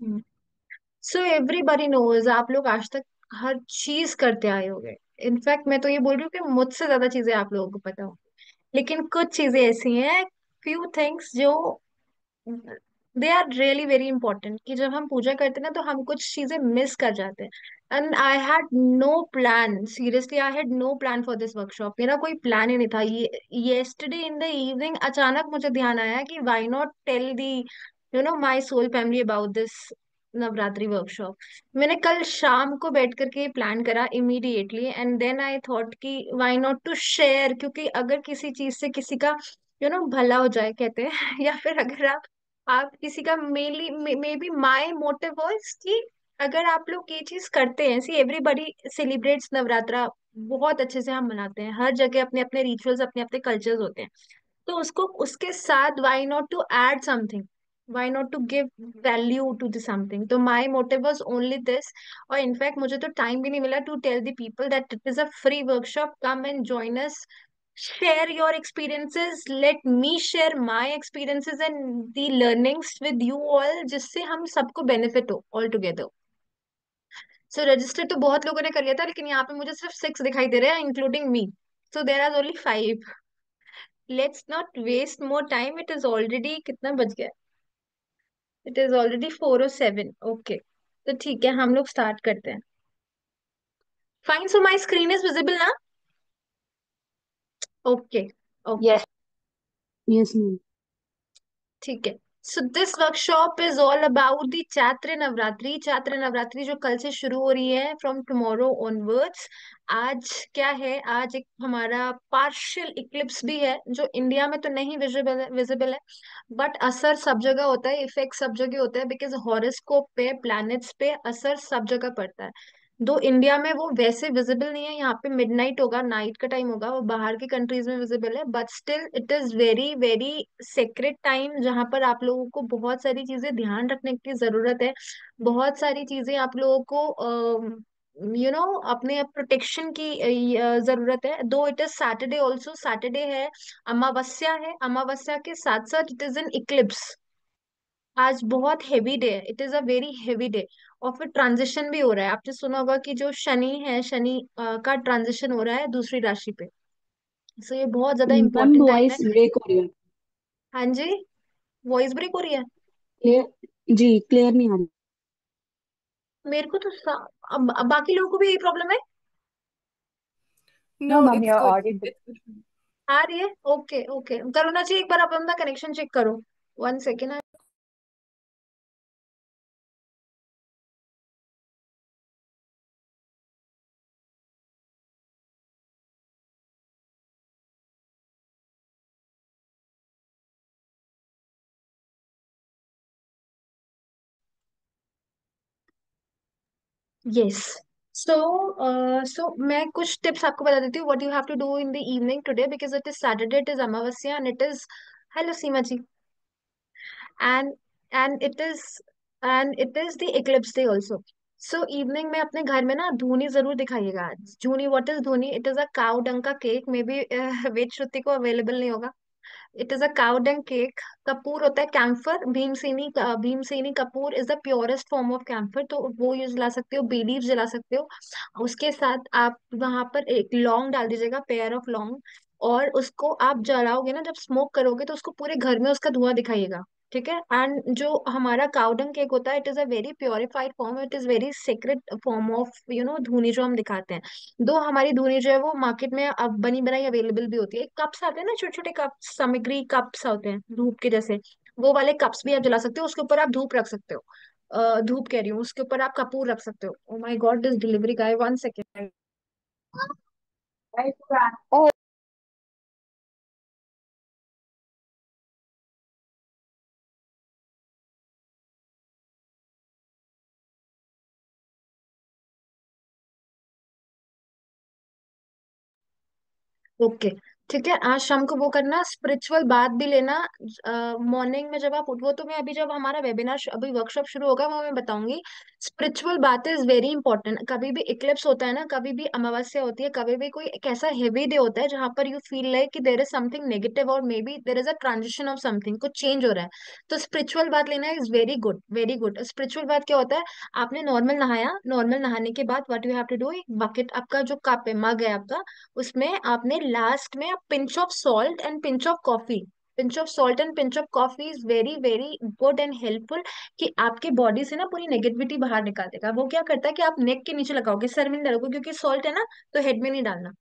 So everybody knows, आप लोग आज तक हर चीज करते आए होंगे। इनफैक्ट मैं तो ये बोल रही हूँ कि मुझसे ज्यादा चीजें आप लोगों को पता हो, लेकिन कुछ चीजें ऐसी हैं, फ्यू थिंग्स जो they are really very important, कि जब हम पूजा करते हैं ना तो हम कुछ चीजें मिस कर जाते हैं। And I had no plan, seriously I had no plan for this workshop. मेरा कोई प्लान ही नहीं था। ये येस्टरडे इन द इवनिंग अचानक मुझे ध्यान आया कि why not tell the my soul family about this Navratri workshop. मैंने कल शाम को बैठ करके प्लान करा immediately, and then I thought कि व्हाई नॉट टू शेयर, क्योंकि अगर किसी चीज से किसी का भला हो जाए कहते हैं या फिर अगर आप किसी का mainly may be my motive was कि अगर आप लोग ये चीज करते हैं, सी एवरीबडी सेलिब्रेट्स नवरात्रा, बहुत अच्छे से हम मनाते हैं, हर जगह अपने अपने रिचुअल्स अपने अपने कल्चर्स होते हैं, तो उसको उसके साथ why not to add something, why not to give value to the something. तो my motive was only this. और इनफैक्ट मुझे तो टाइम भी नहीं मिला to tell the people that it is a free workshop, come and join us, share your experiences, let me share my experiences and the learnings with you all, जिससे हम सबको benefit हो all together। सो register तो बहुत लोगों ने कर लिया था, लेकिन यहाँ पे मुझे सिर्फ 6 दिखाई दे रहे हैं including me. So there are only 5। Let's not waste more time, it is already कितना बज गया, इट इज ऑलरेडी 4:07। ओके, तो ठीक है, हम लोग स्टार्ट करते हैं। Fine, so my screen is visible ना? Okay. Okay, Yes. Yes, ma'am. ठीक है। So this workshop is all about the Chaitra Navratri. Chaitra Navratri जो कल से शुरू हो रही है, फ्रॉम टुमारो ऑनवर्ड्स। आज क्या है, आज एक हमारा पार्शियल इक्लिप्स भी है, जो इंडिया में तो नहीं विजिबल है, बट असर सब जगह होता है, इफेक्ट सब जगह होता है, बिकॉज हॉरोस्कोप पे प्लैनेट्स पे असर सब जगह पड़ता है। दो इंडिया में वो वैसे विजिबल नहीं है, यहाँ पे मिडनाइट होगा, नाइट का टाइम होगा, वो बाहर की कंट्रीज में विजिबल है, but still it is very very sacred time, जहाँ पर आप लोगों को बहुत सारी चीजें ध्यान रखने की जरूरत है। बहुत सारी चीजें आप लोगों को अपने प्रोटेक्शन की जरूरत है। दो it is Saturday also, Saturday है, अमावस्या है, अमावस्या के साथ साथ इट इज एन इक्लिप्स। आज बहुत हेवी डे है, it is a very heavy day. और फिर ट्रांजिशन भी हो रहा है, आपने सुना होगा कि जो शनि है, शनि का ट्रांजिशन हो रहा है दूसरी राशि पे। सो ये बहुत ज्यादा मैम इंपॉर्टेंट टाइम है। वॉइस ब्रेक हो रही है। हाँ जी, वॉइस ब्रेक हो रही है। क्लियर जी, क्लियर नहीं आ रही। मेरे को तो अब बाकी लोगों को भी यही प्रॉब्लम है। No, No, ma'am, it's you're good. audible. It's good. आ रही है, ओके ओके, करुणा जी एक बार आप अपना कनेक्शन चेक करो, 1 सेकेंड। यस। सो सो मैं कुछ टिप्स आपको बता देती हूँ, what you have to do in the evening today, because it is Saturday, it is Amavasya, and it is, hello Seema ji, and and it is the eclipse day also. So evening में अपने घर में ना धूनी जरूर दिखाइएगा आज। धूनी, व्हाट इज धूनी? इट इज अ काउ डंग का केक, मे बी वेद श्रुति को अवेलेबल नहीं होगा। It is a cow dung cake. कपूर होता है camphor, Bhimseni kapur is the purest form of camphor, तो वो यूज जला सकते हो, बे लीफ जला सकते हो। उसके साथ आप वहां पर एक लौंग डाल दीजिएगा, पेयर ऑफ लौंग, और उसको आप जलाओगे ना, जब स्मोक करोगे तो उसको पूरे घर में उसका धुआं दिखाइएगा। ठीक है। एंड जो हमारा काउडंग केक होता है, it is a very purified form, it is very secret form of धूनी जो हम दिखाते हैं। दो हमारी धुनी जो है वो मार्केट में अब बनी बनाई अवेलेबल भी होती है, कप्स आते हैं ना, छोटे छोटे कप्स, सामग्री कप्स होते हैं धूप के जैसे, वो वाले कप्स भी आप जला सकते हो, उसके ऊपर आप धूप रख सकते हो। धूप कह रही हूँ, उसके ऊपर आप कपूर रख सकते हो। Oh my God, this delivery guy, 1 second. Oh, okay. ठीक है, आज शाम को वो करना, स्पिरिचुअल बात भी लेना। मॉर्निंग में जब आप उठ, वो तो मैं अभी जब हमारा वेबिनार अभी वर्कशॉप शुरू होगा वो मैं बताऊंगी। स्पिरिचुअल बात इज वेरी इंपॉर्टेंट। कभी भी इक्लिप्स होता है ना, कभी भी अमावस्या होती है, कभी भी कोई एक ऐसा हेवी डे होता है जहां पर यू फील लाइक कि देर इज समथिंग नेगेटिव, और may be there is a transition of something, कुछ चेंज हो रहा है। तो स्पिरिचुअल बात लेना is very good, very good. Spiritual बात क्या होता है? आपने नॉर्मल नहाया, नॉर्मल नहाने के बाद what you have to do, एक बकेट, आपका जो कप है, मग है आपका, उसमें आपने लास्ट में pinch of salt and pinch of coffee, pinch of salt and pinch of coffee is very very good and helpful, कि आपके बॉडी से ना पूरी नेगेटिविटी बाहर निकाल देगा। वो क्या करता है कि आप नेक के नीचे लगाओगे, सर में नहीं लगाओगे, क्योंकि सॉल्ट है ना, तो हेड में नहीं डालना,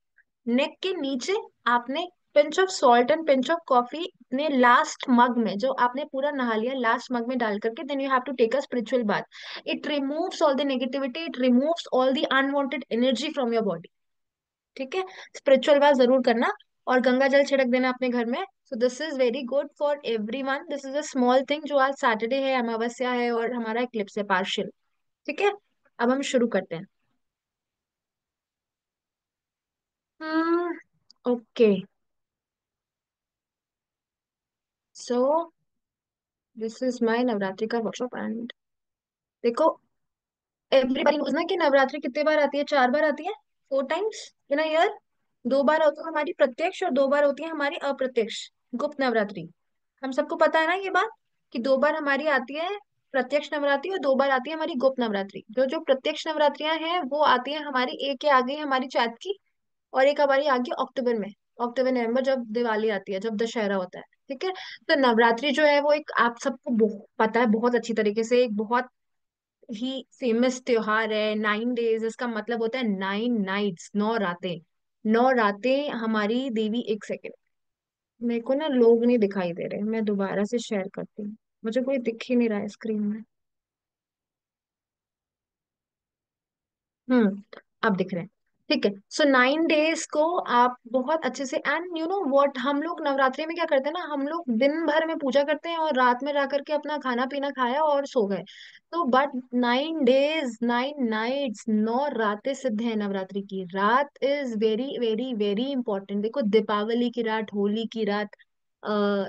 नेक के नीचे। आपने pinch of salt and pinch of coffee अपने लास्ट मग में, जो आपने पूरा नहा लिया, लास्ट मग में डाल करके then you have to take a spiritual bath. It removes all the negativity, it removes all the unwanted energy from your body. ठीक है, स्पिरिचुअल बात जरूर करना, और गंगा जल छिड़क देना अपने घर में। सो this is very good for everyone, this is a small thing, जो आज सैटरडे है, अमावस्या है, और हमारा इक्लिप्स है पार्शियल। ठीक है, अब हम शुरू करते हैं। Hmm, okay, so this is my Navratri का वर्कशॉप, एंड देखो, एवरीबडी नोज ना कि नवरात्रि कितने बार आती है, 4 बार आती है, 4 टाइम्स इन अ ईयर। 2 बार होती है हमारी प्रत्यक्ष, और 2 बार होती है हमारी अप्रत्यक्ष, गुप्त नवरात्रि। हम सबको पता है ना ये बात, कि 2 बार हमारी आती है प्रत्यक्ष नवरात्रि, और 2 बार आती है हमारी गुप्त नवरात्रि। जो जो प्रत्यक्ष नवरात्रियां हैं वो आती है हमारी, एक के आगे हमारी चैत की, और एक हमारी आगे अक्टूबर में, अक्टूबर नवंबर, जब दिवाली आती है, जब दशहरा होता है। ठीक है, तो नवरात्रि जो है वो एक, आप सबको पता है बहुत अच्छी तरीके से, एक बहुत ही फेमस त्योहार है। 9 डेज, इसका मतलब होता है 9 नाइट्स, 9 रातें। 9 रातें हमारी देवी, एक सेकेंड, मेरे को ना लोग नहीं दिखाई दे रहे, मैं दोबारा से शेयर करती हूँ, मुझे कोई दिख ही नहीं रहा है स्क्रीन में। अब दिख रहे हैं। ठीक है, सो 9 डेज को आप बहुत अच्छे से, एंड यू नो व्हाट, हम लोग नवरात्रि में क्या करते हैं ना, हम लोग दिन भर में पूजा करते हैं और रात में जा करके अपना खाना पीना खाया और सो गए। तो बट 9 डेज, 9 नाइट्स, 9 रातें सिद्ध है नवरात्रि की। रात is very very very important. देखो, दीपावली की रात, होली की रात,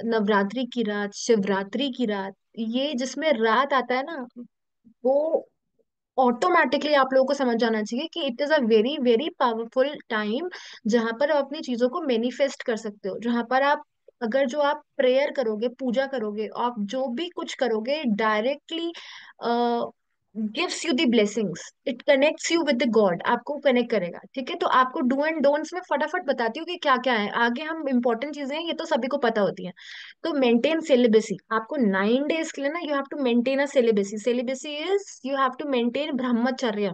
नवरात्रि की रात, शिवरात्रि की रात, ये जिसमें रात आता है ना, वो ऑटोमेटिकली आप लोगों को समझ जाना चाहिए कि it is a very very powerful time, जहां पर आप अपनी चीजों को मैनिफेस्ट कर सकते हो, जहां पर आप, अगर जो आप प्रेयर करोगे, पूजा करोगे, आप जो भी कुछ करोगे, directly gives you the blessings, it connects you with the God, आपको कनेक्ट करेगा। ठीक है, तो आपको डू एंड डोंट्स में फटाफट बताती हूँ कि क्या क्या है, आगे हम इंपॉर्टेंट चीजें हैं, ये तो सभी को पता होती है। तो मेंटेन सेलिबेसी, आपको 9 डेज के लिए ना, you have to maintain a celibacy. Celibacy is, you have to maintain brahmacharya.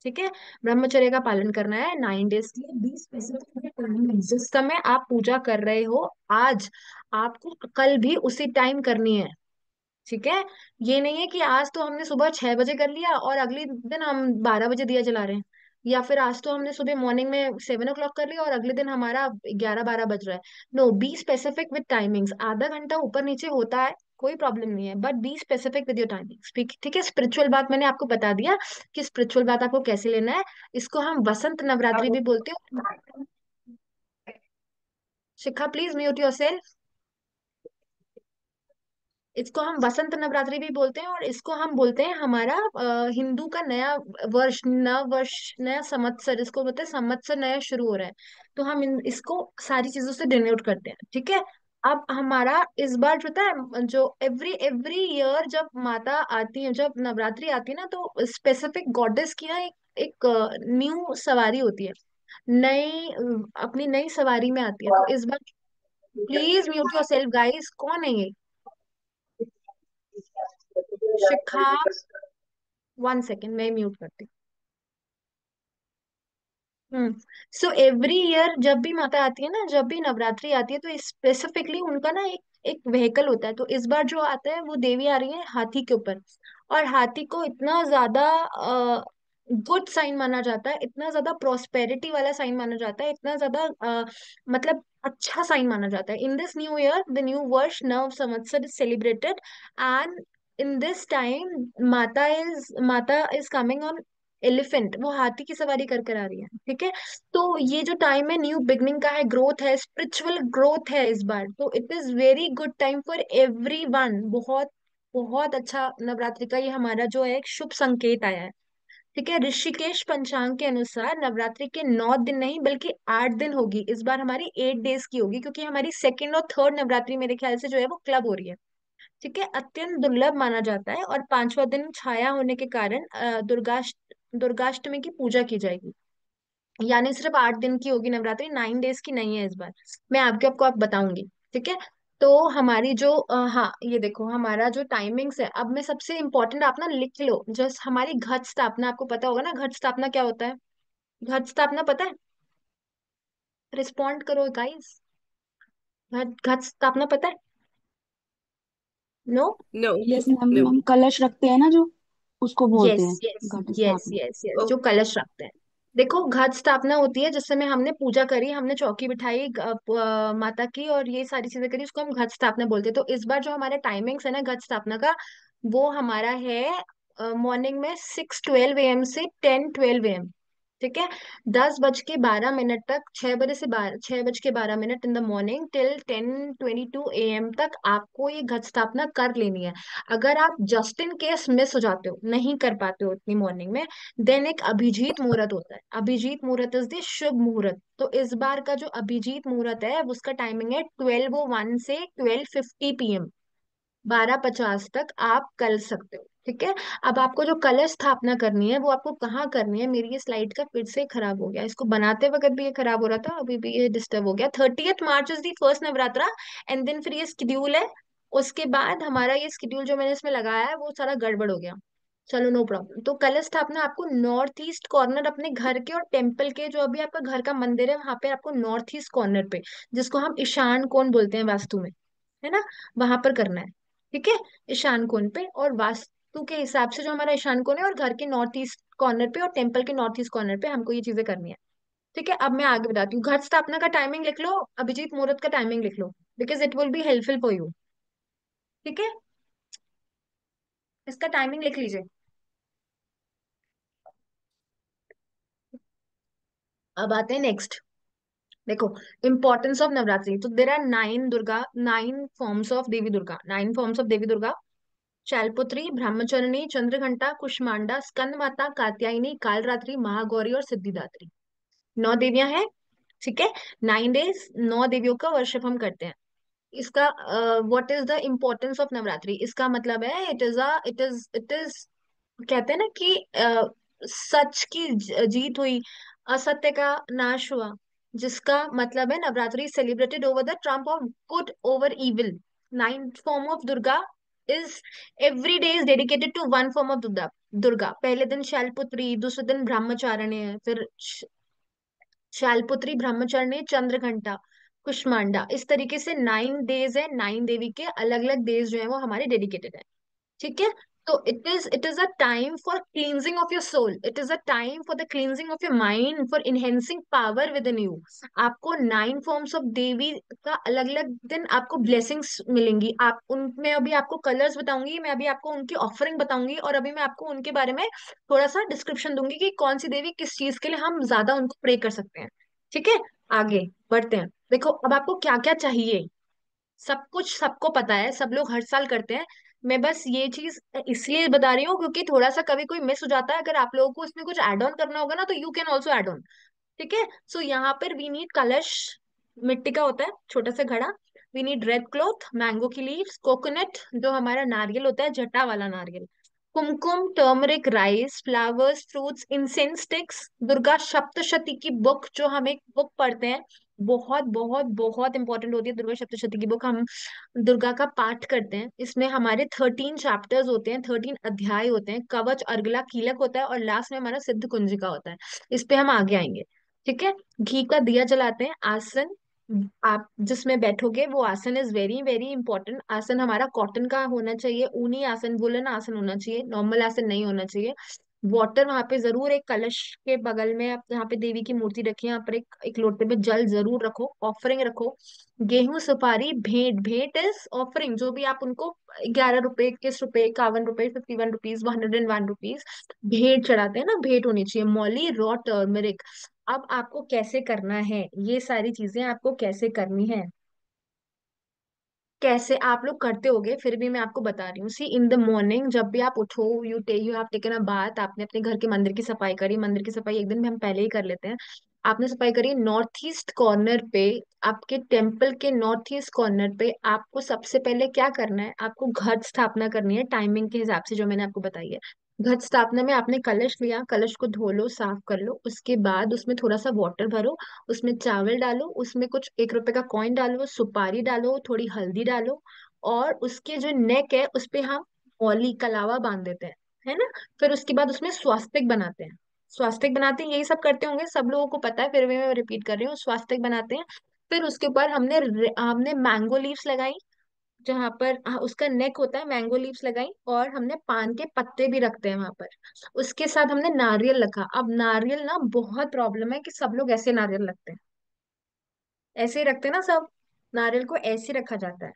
ठीक है, ब्रह्मचर्य का पालन करना है 9 डेज के लिए। 20 स्पेसिफिक जिस समय आप पूजा कर रहे हो आज, आपको कल भी उसी टाइम करनी है। ठीक है, ये नहीं है कि आज तो हमने सुबह 6 बजे कर लिया और अगले दिन हम 12 बजे दिया जला रहे हैं, या फिर आज तो हमने सुबह मॉर्निंग में 7 o'clock कर लिया और अगले दिन हमारा 11 12 बज रहा है। No, be specific with timings, आधा घंटा ऊपर नीचे होता है, कोई प्रॉब्लम नहीं है, but B specific with your timings. ठीक है, स्पिरिचुअल बात मैंने आपको बता दिया कि स्पिरिचुअल बात आपको कैसे लेना है। इसको हम वसंत नवरात्रि भी बोलते हैं। शिखा, प्लीज म्यूट योर सेल्फ। इसको हम वसंत नवरात्रि भी बोलते हैं, और इसको हम बोलते हैं हमारा हिंदू का नया वर्ष, नव वर्ष, नया संवत्सर, इसको बोलते हैं संवत्सर, नया शुरू हो रहा है। तो हम इसको सारी चीजों से डिनोट करते हैं। ठीक है, अब हमारा इस बार जो होता है, जो एवरी एवरी ईयर जब माता आती है, जब नवरात्रि आती है ना, तो स्पेसिफिक गॉडेस की ना एक न्यू सवारी होती है, नई अपनी नई सवारी में आती है। तो इस बार, please mute yourself guys, कौन है ये? शिखा, 1 सेकेंड, मैं म्यूट करती हूँ। सो एवरी ईयर जब भी माता आती है ना, जब भी नवरात्रि आती है, तो स्पेसिफिकली उनका ना एक एक व्हीकल होता है। तो इस बार जो आता है, वो देवी आ रही है हाथी के ऊपर, और हाथी को इतना ज्यादा गुड साइन माना जाता है, इतना ज्यादा प्रोस्पेरिटी वाला साइन माना जाता है, इतना ज्यादा मतलब अच्छा साइन माना जाता है। In this new year, the new वर्ष, नव संवत्सर is celebrated, and in this time माता इज कमिंग ऑन एलिफेंट, वो हाथी की सवारी कर कर आ रही है, ठीक है। तो ये जो टाइम है न्यू बिगनिंग का है, ग्रोथ है, स्पिरिचुअल ग्रोथ है इस बार, तो it is very good time for every one. बहुत बहुत अच्छा नवरात्रि का ये हमारा जो है एक शुभ संकेत आया है, ठीक है। ऋषिकेश पंचांग के अनुसार नवरात्रि के 9 दिन नहीं बल्कि 8 दिन होगी इस बार, हमारी 8 डेज की होगी, क्योंकि हमारी सेकेंड और थर्ड नवरात्रि मेरे ख्याल से जो है वो क्लब हो रही है, ठीक है। अत्यंत दुर्लभ माना जाता है, और पांचवा दिन छाया होने के कारण दुर्गाष्टमी की पूजा की जाएगी। यानी सिर्फ 8 दिन की होगी नवरात्रि, 9 डेज की नहीं है इस बार। मैं आपको आप बताऊंगी, ठीक है। तो हमारी जो हाँ ये देखो हमारा जो टाइमिंग्स है, अब मैं सबसे इम्पोर्टेंट आप ना लिख लो, जस्ट हमारी घट स्थापना, आपको पता होगा ना घट स्थापना क्या होता है? घट स्थापना पता है? रिस्पॉन्ड करो गाइस। घट घट स्थापना पता है? No. No. Yes ma'am, no. हम कलश रखते हैं ना जो, उसको बोलते यस हैं यस घट यस स्थापना। यस यस, जो कलश रखते हैं। देखो घट स्थापना होती है जिस समय हमने पूजा करी, हमने चौकी बिठाई माता की, और ये सारी चीजें करी, उसको हम घट स्थापना बोलते हैं। तो इस बार जो हमारे टाइमिंग्स है ना घट स्थापना का, वो हमारा है मॉर्निंग में 6:12 AM से 10:12 AM, ठीक है। 10:12 तक, 6 बजे से 6 बज के 12 minute in the morning till 10:22 AM तक आपको ये घट स्थापना कर लेनी है। अगर आप जस्ट इन केस मिस हो जाते हो, नहीं कर पाते हो इतनी मॉर्निंग में, देन एक अभिजीत मुहूर्त होता है। अभिजीत मुहूर्त इज द शुभ मुहूर्त। तो इस बार का जो अभिजीत मुहूर्त है उसका टाइमिंग है 12:01 से 12:50 PM, 12:50 तक आप कर सकते हो, ठीक है। अब आपको जो कलश स्थापना करनी है वो आपको कहाँ करनी है, मेरी ये स्लाइड का फिर से खराब हो गया, इसको बनाते वक्त भी ये खराब हो रहा था, अभी भी ये डिस्टर्ब हो गया। 30th March is the first Navratra, and then फिर ये स्केड्यूल है। उसके बाद हमारा ये स्केड्यूल जो मैंने इसमें लगाया है वो सारा गड़बड़ हो गया। चलो नो प्रॉब्लम। तो कलश स्थापना आपको नॉर्थ ईस्ट कॉर्नर अपने घर के और टेम्पल के, जो अभी आपका घर का मंदिर है वहां पे आपको नॉर्थ ईस्ट कॉर्नर पे, जिसको हम ईशान कोण बोलते हैं वास्तु में, है ना, वहां पर करना है, ठीक है। ईशान कोण पे, और वास्तु के हिसाब से जो हमारा ईशान कोण है, और घर के नॉर्थ ईस्ट कॉर्नर पे और टेम्पल के नॉर्थ ईस्ट कॉर्नर पे हमको ये चीजें करनी है, ठीक है। अब मैं आगे बताती हूँ। घट स्थापना का टाइमिंग लिख लो, अभिजीत मुहूर्त का टाइमिंग लिख लो, because it will be helpful for you, ठीक है। इसका टाइमिंग लिख लीजिए। अब आते हैं नेक्स्ट। देखो, इंपॉर्टेंस ऑफ नवरात्रि, तो there are 9 forms of Devi Durga, 9 forms of Devi Durga. Shailputri, Brahmacharini, Chandraghanta, Kushmanda, Skanda Mata, Katyayani, Kalratri, Mahagauri और सिद्धिदात्री। 9 देवियां हैं, ठीक है। 9 डेज 9 देवियों का वर्शिप हम करते हैं। इसका what is the importance of Navratri, इसका मतलब है इट इज कहते हैं ना कि सच की जीत हुई, असत्य का नाश हुआ, जिसका मतलब है Navratri celebrated over the triumph of good over evil. 9th form of Durga is every day is dedicated to one form of Durga. पहले दिन शैलपुत्री, दूसरे दिन ब्रह्मचारिणी, फिर शैलपुत्री, ब्रह्मचारिणी, चंद्रघंटा, कुष्मांडा, इस तरीके से 9 डेज है। 9 देवी के अलग अलग डेज जो है वो हमारे डेडिकेटेड है, ठीक है। तो it is a time for cleansing of your soul, it is a time for the cleansing of your mind, for enhancing power within you. आपको 9 फॉर्म्स ऑफ देवी का अलग अलग दिन आपको ब्लेसिंग्स मिलेंगी। आप उनमें अभी आपको कलर्स बताऊंगी, मैं अभी आपको उनकी ऑफरिंग बताऊंगी, और अभी मैं आपको उनके बारे में थोड़ा सा डिस्क्रिप्शन दूंगी कि कौन सी देवी किस चीज के लिए हम ज्यादा उनको प्रे कर सकते हैं, ठीक है। आगे बढ़ते हैं। देखो अब आपको क्या क्या चाहिए, सब कुछ सबको पता है, सब लोग हर साल करते हैं। मैं बस ये चीज इसलिए बता रही हूँ क्योंकि थोड़ा सा कभी कोई मिस हो जाता है, अगर आप लोगों को इसमें कुछ ऐड ऑन करना होगा ना तो you can also add on, ठीक है। सो यहाँ पर वी नीड कलश, मिट्टी का होता है छोटा सा घड़ा। We need red cloth, mango की लीव्स, कोकोनट, जो हमारा नारियल होता है जटा वाला नारियल, kumkum, turmeric, rice, flowers, fruits, incense sticks, Durga Saptashati की बुक, जो हम एक बुक पढ़ते हैं, बहुत बहुत बहुत इंपॉर्टेंट होती है दुर्गा सप्तशती की बुक। हम दुर्गा का पाठ करते हैं, इसमें हमारे 13 चैप्टर्स होते हैं, 13 अध्याय होते हैं, कवच, अर्गला, कीलक होता है, और लास्ट में हमारा सिद्ध कुंजिका होता है। इस पे हम आगे आएंगे, ठीक है। घी का दिया जलाते हैं। आसन, आप जिसमें बैठोगे वो आसन इज वेरी वेरी इंपॉर्टेंट। आसन हमारा कॉटन का होना चाहिए, ऊनी आसन, वुलन आसन होना चाहिए, नॉर्मल आसन नहीं होना चाहिए। वाटर वहां पे जरूर, एक कलश के बगल में आप जहाँ पे देवी की मूर्ति रखी है यहाँ पर एक लोटे में जल जरूर रखो, ऑफरिंग रखो। गेहूं सुपारी भेंट, भेंट इज ऑफरिंग, जो भी आप उनको 11 रुपए, 21 रुपए, 51 रुपए, 51 रुपीज, 101 रुपीज भेंट चढ़ाते हैं ना, भेंट होनी चाहिए। मौली, रॉ टर्मरिक। अब आपको कैसे करना है ये सारी चीजें, आपको कैसे करनी है, कैसे आप लोग करते होगे, फिर भी मैं आपको बता रही हूँ। सी, इन द मॉर्निंग जब भी आप उठो, you have taken a bath, आपने अपने घर के मंदिर की सफाई करी, मंदिर की सफाई एक दिन में हम पहले ही कर लेते हैं। आपने सफाई करी नॉर्थ ईस्ट कॉर्नर पे, आपके टेम्पल के नॉर्थ ईस्ट कॉर्नर पे आपको सबसे पहले क्या करना है, आपको घट स्थापना करनी है टाइमिंग के हिसाब से जो मैंने आपको बताई है। घट स्थापना में आपने कलश लिया, कलश को धो लो, साफ कर लो, उसके बाद उसमें थोड़ा सा वाटर भरो, उसमें चावल डालो, उसमें कुछ 1 रुपए का कॉइन डालो, सुपारी डालो, थोड़ी हल्दी डालो, और उसके जो नेक है उस पे हम मौली कलावा बांध देते हैं, है ना। फिर उसके बाद उसमें स्वास्तिक बनाते हैं, स्वास्तिक बनाते हैं, यही सब करते होंगे, सब लोगों को पता है, फिर भी मैं रिपीट कर रही हूँ, स्वास्तिक बनाते हैं। फिर उसके ऊपर हमने मैंगो लीव्स लगाई, जहां पर उसका नेक होता है, मैंगो लीव्स लगाई, और हमने पान के पत्ते भी रखते हैं वहां पर। उसके साथ हमने नारियल रखा। अब नारियल ना बहुत प्रॉब्लम है कि सब लोग ऐसे नारियल रखते हैं, ऐसे ही रखते हैं ना सब, नारियल को ऐसे रखा जाता है,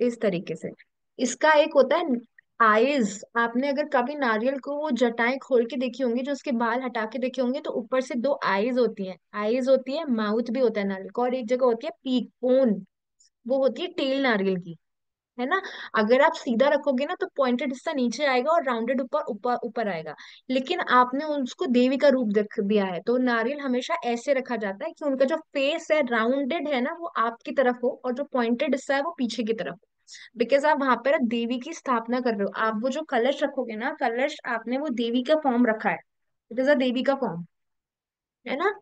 इस तरीके से। इसका एक होता है आइज, आपने अगर कभी नारियल को वो जटाएं खोल के देखी होंगी, जो उसके बाल हटा के देखे होंगे, तो ऊपर से दो आइज होती हैं, आइज होती है, माउथ भी होता है नारियल का, और एक जगह होती है पीक पोन, वो होती है टेल नारियल की, है ना। अगर आप सीधा रखोगे ना तो पॉइंटेड हिस्सा नीचे आएगा और राउंडेड ऊपर ऊपर ऊपर आएगा। लेकिन आपने उसको देवी का रूप रख दिया है, तो नारियल हमेशा ऐसे रखा जाता है कि उनका जो फेस है राउंडेड है ना, वो आपकी तरफ हो, और जो पॉइंटेड हिस्सा है वो पीछे की तरफ हो। बिकॉज आप वहां पर देवी की स्थापना कर रहे हो, आप वो जो कलश रखोगे ना, कलश आपने वो देवी का फॉर्म रखा है, इट इज अ देवी का फॉर्म, है ना।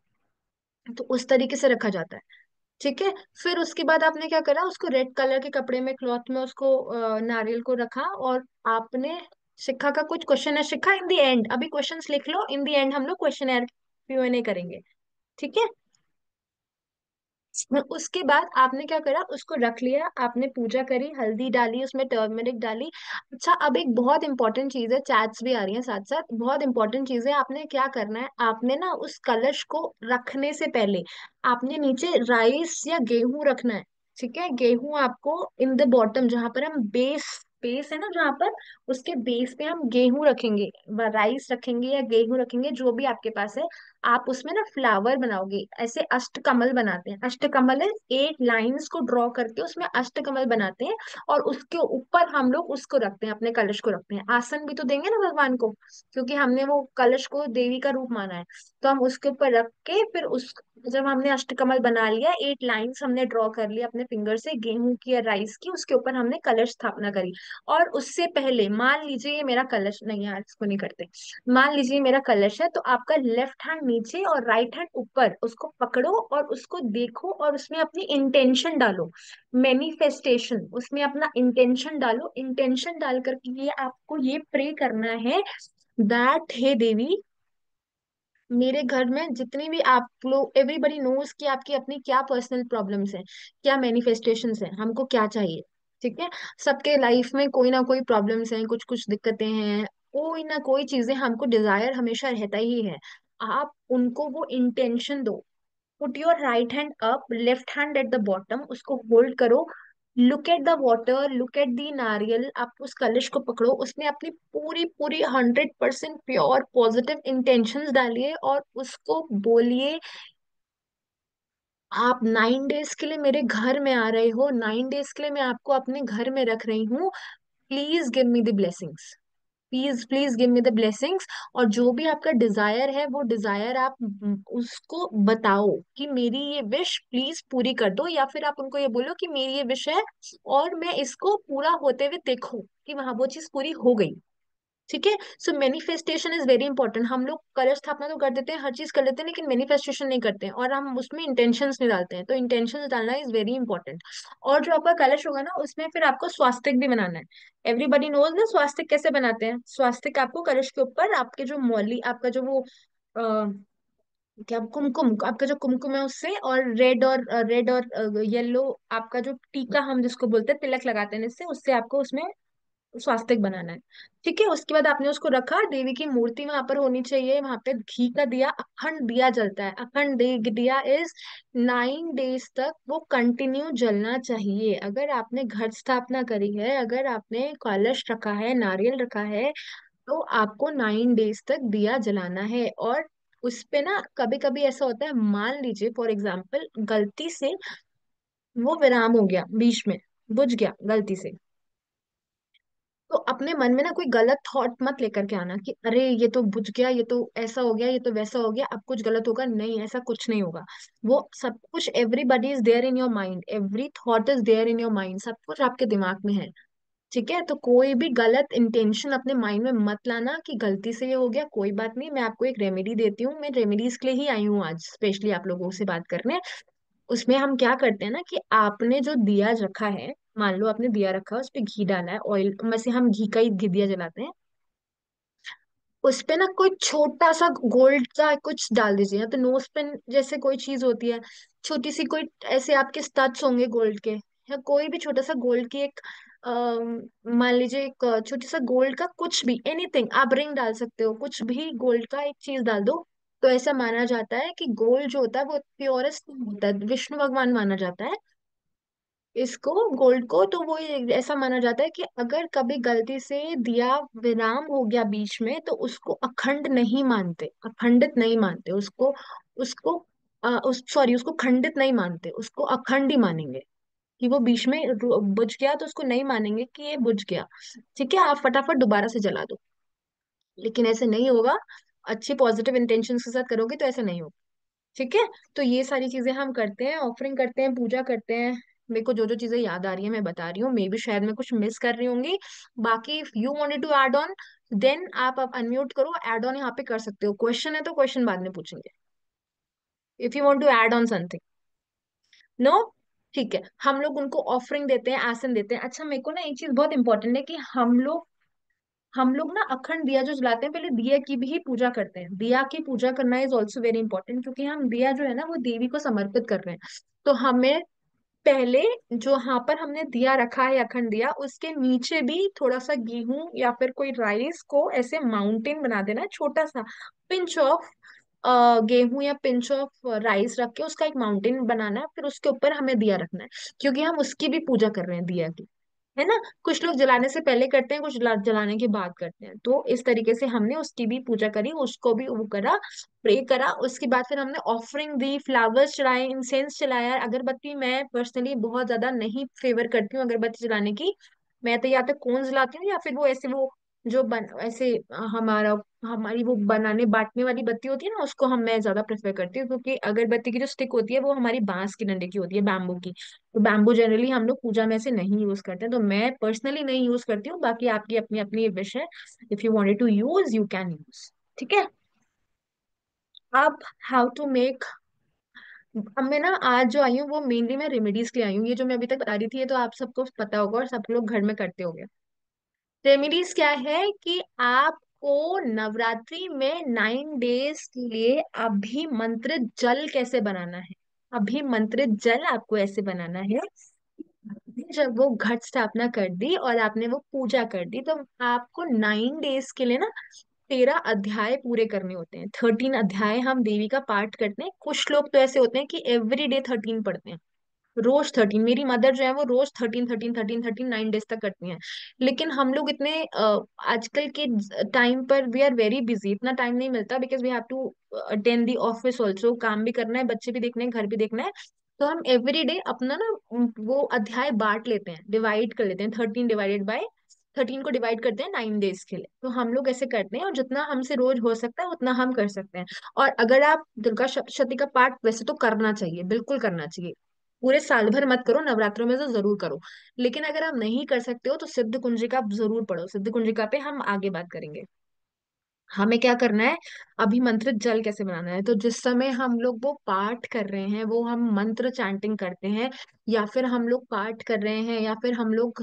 तो उस तरीके से रखा जाता है, ठीक है। फिर उसके बाद आपने क्या करा, उसको रेड कलर के कपड़े में, क्लॉथ में उसको नारियल को रखा, और आपने शिखा का कुछ क्वेश्चन है, शिखा इन द एंड, अभी क्वेश्चंस लिख लो, इन द एंड हम लोग क्वेश्चन Q&A करेंगे, ठीक है। उसके बाद आपने क्या करा, उसको रख लिया, आपने पूजा करी, हल्दी डाली, उसमें टर्मरिक डाली। अच्छा, अब एक बहुत इंपॉर्टेंट चीज है, चैट्स भी आ रही हैं साथ साथ, बहुत इंपॉर्टेंट चीज है, आपने क्या करना है, आपने ना उस कलश को रखने से पहले आपने नीचे राइस या गेहूं रखना है, ठीक है। गेहूं आपको इन द बॉटम, जहां पर हम बेस, बेस है ना जहां पर, उसके बेस पे हम गेहूं रखेंगे, राइस रखेंगे या गेहूं रखेंगे, जो भी आपके पास है। आप उसमें ना फ्लावर बनाओगे, ऐसे अष्टकमल बनाते हैं, अष्टकमल है, 8 लाइंस को ड्रॉ करके उसमें अष्टकमल बनाते हैं, और उसके ऊपर हम लोग उसको रखते हैं, अपने कलश को रखते हैं। आसन भी तो देंगे ना भगवान को, क्योंकि हमने वो कलश को देवी का रूप माना है, तो हम उसके ऊपर रख के फिर उस, जब हमने अष्टकमल बना लिया, 8 लाइंस हमने ड्रॉ कर लिया अपने फिंगर से, गेहूं की या राइस की, उसके ऊपर हमने कलश स्थापना करी। और उससे पहले मान लीजिए ये मेरा कलश नहीं, यार इसको नहीं करते, मान लीजिए मेरा कलश है, तो आपका लेफ्ट हैंड नीचे और राइट हैंड ऊपर, उसको पकड़ो और उसको देखो, और उसमें अपनी इंटेंशन डालो, मैनिफेस्टेशन, उसमें अपना इंटेंशन डालो, इंटेंशन डाल करके ये आपको ये प्रे करना है, दैट हे देवी, मेरे घर में जितनी भी आप लोग, एवरीबडी नोज कि आपकी अपनी क्या पर्सनल प्रॉब्लम्स हैं, क्या मैनिफेस्टेशंस हैं, हमको क्या चाहिए, ठीक है। सबके लाइफ में कोई ना कोई प्रॉब्लम्स हैं, कुछ कुछ दिक्कतें हैं, कोई ना कोई चीजें, हमको डिजायर हमेशा रहता ही है। आप उनको वो इंटेंशन दो, put your right hand up, left hand at the bottom, उसको होल्ड करो, look at the water, look at the नारियल, आप उस कलश को पकड़ो, उसमें अपनी पूरी पूरी 100% प्योर पॉजिटिव इंटेंशंस डालिए, और उसको बोलिए, आप 9 डेज के लिए मेरे घर में आ रहे हो, 9 डेज के लिए मैं आपको अपने घर में रख रही हूँ, please give me the blessings, please please give me the blessings. और जो भी आपका डिजायर है, वो डिजायर आप उसको बताओ कि मेरी ये विश प्लीज पूरी कर दो, या फिर आप उनको ये बोलो कि मेरी ये विश है, और मैं इसको पूरा होते हुए देखो कि वहां वो चीज पूरी हो गई, ठीक है। सो मैनिफेस्टेशन इज वेरी इंपॉर्टेंट। हम लोग कलश स्थापना तो कर देते हैं, हर चीज कर लेते हैं, लेकिन मैनिफेस्टेशन नहीं करते हैं, और हम उसमें इंटेंशंस नहीं डालते हैं, तो इंटेंशंस डालना इज वेरी इंपॉर्टेंट। और जो आपका कलश होगा ना, उसमें फिर आपको स्वास्तिक भी बनाना है। एवरीबडी नोज ना स्वास्तिक कैसे बनाते हैं, स्वास्तिक आपको कलश के ऊपर, आपके जो मौली, आपका जो वो क्या, कुमकुम, आपका जो कुमकुम है उससे, और रेड और येलो, आपका जो टीका हम जिसको बोलते हैं, तिलक लगाते हैं इससे, उससे आपको उसमें स्वास्तिक बनाना है। ठीक है, उसके बाद आपने उसको रखा, देवी की मूर्ति वहां पर होनी चाहिए, वहां पे घी का दिया, अखंड दिया जलता है, अखंड दिया इज 9 डेज तक वो कंटिन्यू जलना चाहिए। अगर आपने घट स्थापना करी है, अगर आपने कलश रखा है, नारियल रखा है, तो आपको 9 डेज तक दिया जलाना है। और उस पे ना कभी कभी ऐसा होता है, मान लीजिए फॉर एग्जाम्पल गलती से वो विराम हो गया बीच में, बुझ गया गलती से, तो अपने मन में ना कोई गलत थॉट मत लेकर के आना कि अरे ये तो बुझ गया, ये तो ऐसा हो गया, ये तो वैसा हो गया, अब कुछ गलत होगा। नहीं, ऐसा कुछ नहीं होगा। वो सब कुछ, everybody is there in your mind, every thought is there in your mind, सब कुछ आपके दिमाग में है। ठीक है, तो कोई भी गलत इंटेंशन अपने माइंड में मत लाना कि गलती से ये हो गया। कोई बात नहीं, मैं आपको एक रेमेडी देती हूँ, मैं रेमेडीज के लिए ही आई हूँ आज स्पेशली आप लोगों से बात करने। उसमें हम क्या करते हैं ना कि आपने जो दिया रखा है, मान लो आपने दिया रखा है, उस पे घी डाला है, ऑयल में से हम घी का ही घी दिया जलाते हैं। उस पे ना कोई छोटा सा गोल्ड का कुछ डाल दीजिए, या तो नोज पिन जैसे कोई चीज होती है, छोटी सी कोई, ऐसे आपके स्टड्स होंगे गोल्ड के, या कोई भी छोटा सा गोल्ड की एक मान लीजिए एक छोटी सा गोल्ड का कुछ भी, एनीथिंग, आप रिंग डाल सकते हो, कुछ भी गोल्ड का एक चीज डाल दो। तो ऐसा माना जाता है कि गोल्ड जो होता है वो प्योरेस्ट होता है, विष्णु भगवान माना जाता है इसको, गोल्ड को। तो वो ऐसा माना जाता है कि अगर कभी गलती से दिया विराम हो गया बीच में, तो उसको अखंड नहीं मानते, अखंडित नहीं मानते उसको, उसको उस सॉरी उसको खंडित नहीं मानते, उसको अखंड ही मानेंगे। कि वो बीच में बुझ गया तो उसको नहीं मानेंगे कि ये बुझ गया। ठीक है, आप फटाफट दोबारा से जला दो। लेकिन ऐसे नहीं होगा, अच्छी पॉजिटिव इंटेंशन के साथ करोगे तो ऐसा नहीं होगा। ठीक है, तो ये सारी चीजें हम करते हैं, ऑफरिंग करते हैं, पूजा करते हैं। मेरे को जो जो चीजें याद आ रही है मैं बता रही हूँ, मे भी शायद मैं कुछ मिस कर रही होंगी। बाकी if you wanted to add on, then आप अब अनम्यूट करो, ऐड ऑन यहाँ पे कर सकते हो, क्वेश्चन है तो क्वेश्चन बाद में पूछेंगे, if you want to add on something. No, ठीक है, हम लोग उनको ऑफरिंग देते हैं, आसन देते हैं। अच्छा, मेरे को ना एक चीज बहुत इंपॉर्टेंट है कि हम लोग ना अखंड दिया जो जलाते हैं, पहले दिया की भी पूजा करते हैं। दिया की पूजा करना इज ऑल्सो वेरी इंपॉर्टेंट, क्योंकि हम दिया जो है ना वो देवी को समर्पित कर रहे हैं। तो हमें पहले, जो यहाँ पर हमने दिया रखा है अखंड दिया, उसके नीचे भी थोड़ा सा गेहूं या फिर कोई राइस को ऐसे माउंटेन बना देना है, छोटा सा पिंच ऑफ गेहूं या पिंच ऑफ राइस रख के उसका एक माउंटेन बनाना है, फिर उसके ऊपर हमें दिया रखना है, क्योंकि हम उसकी भी पूजा कर रहे हैं दिया की। है ना, कुछ लोग जलाने से पहले करते हैं, कुछ जलाने के बाद करते हैं। तो इस तरीके से हमने उसकी भी पूजा करी, उसको भी वो करा, प्रे करा। उसके बाद फिर हमने ऑफरिंग दी, फ्लावर्स चढ़ाए, इंसेंस चलाया। अगरबत्ती मैं पर्सनली बहुत ज्यादा नहीं फेवर करती हूँ अगरबत्ती जलाने की। मैं तो या तो कोन जलाती हूँ, या फिर वो ऐसे वो जो ऐसे हमारा हमारी वो बनाने बांटने वाली बत्ती होती है ना, उसको मैं ज्यादा प्रेफर करती हूँ, क्योंकि अगरबत्ती की जो स्टिक होती है वो हमारी बांस के डंडे की होती है, बैम्बू की। तो बैम्बू जनरली हम लोग पूजा में से नहीं यूज करते हैं, तो मैं पर्सनली नहीं यूज करती हूँ। बाकी आपकी अपनी अपनी विश है, if you wanted to use you can use. ठीक है, अब हाउ टू मेक, अब मैं ना आज जो आई हूँ वो मेनली मैं रेमेडीज के लिए आई हूँ। ये जो मैं अभी तक बता रही थी ये तो आप सबको पता होगा और सब लोग घर में करते होंगे। रेमेडीज क्या है कि आपको नवरात्रि में 9 डेज के लिए अभिमंत्रित जल कैसे बनाना है। अभिमंत्रित जल आपको ऐसे बनाना है, जब वो घट स्थापना कर दी और आपने वो पूजा कर दी, तो आपको 9 डेज के लिए ना 13 अध्याय पूरे करने होते हैं। 13 अध्याय हम देवी का पाठ करते हैं। कुछ लोग तो ऐसे होते हैं कि एवरी डे 13 पढ़ते हैं, रोज 13। मेरी मदर जो है वो रोज 13 13 13 13 9 डेज तक करती हैं। लेकिन हम लोग इतने आजकल के टाइम पर वी आर वेरी बिजी, इतना टाइम नहीं मिलता, because we have to attend the office also, काम भी करना है, बच्चे भी देखने हैं, घर भी देखना है। तो हम एवरी डे अपना ना वो अध्याय बांट लेते हैं, डिवाइड कर लेते हैं, 13 को डिवाइड करते हैं 9 डेज के लिए। तो हम लोग ऐसे करते हैं, और जितना हमसे रोज हो सकता है उतना हम कर सकते हैं। और अगर आप दुर्गा सप्तशती का पाठ वैसे तो करना चाहिए, बिल्कुल करना चाहिए, पूरे साल भर मत करो, नवरात्रों में तो जरूर करो। लेकिन अगर आप नहीं कर सकते हो तो सिद्ध कुंजिका जरूर पढ़ो, सिद्ध कुंजिका पे हम आगे बात करेंगे। हमें क्या करना है, अभिमंत्रित जल कैसे बनाना है। तो जिस समय हम लोग वो पाठ कर रहे हैं, वो हम मंत्र चैंटिंग करते हैं, या फिर हम लोग पाठ कर रहे हैं, या फिर हम लोग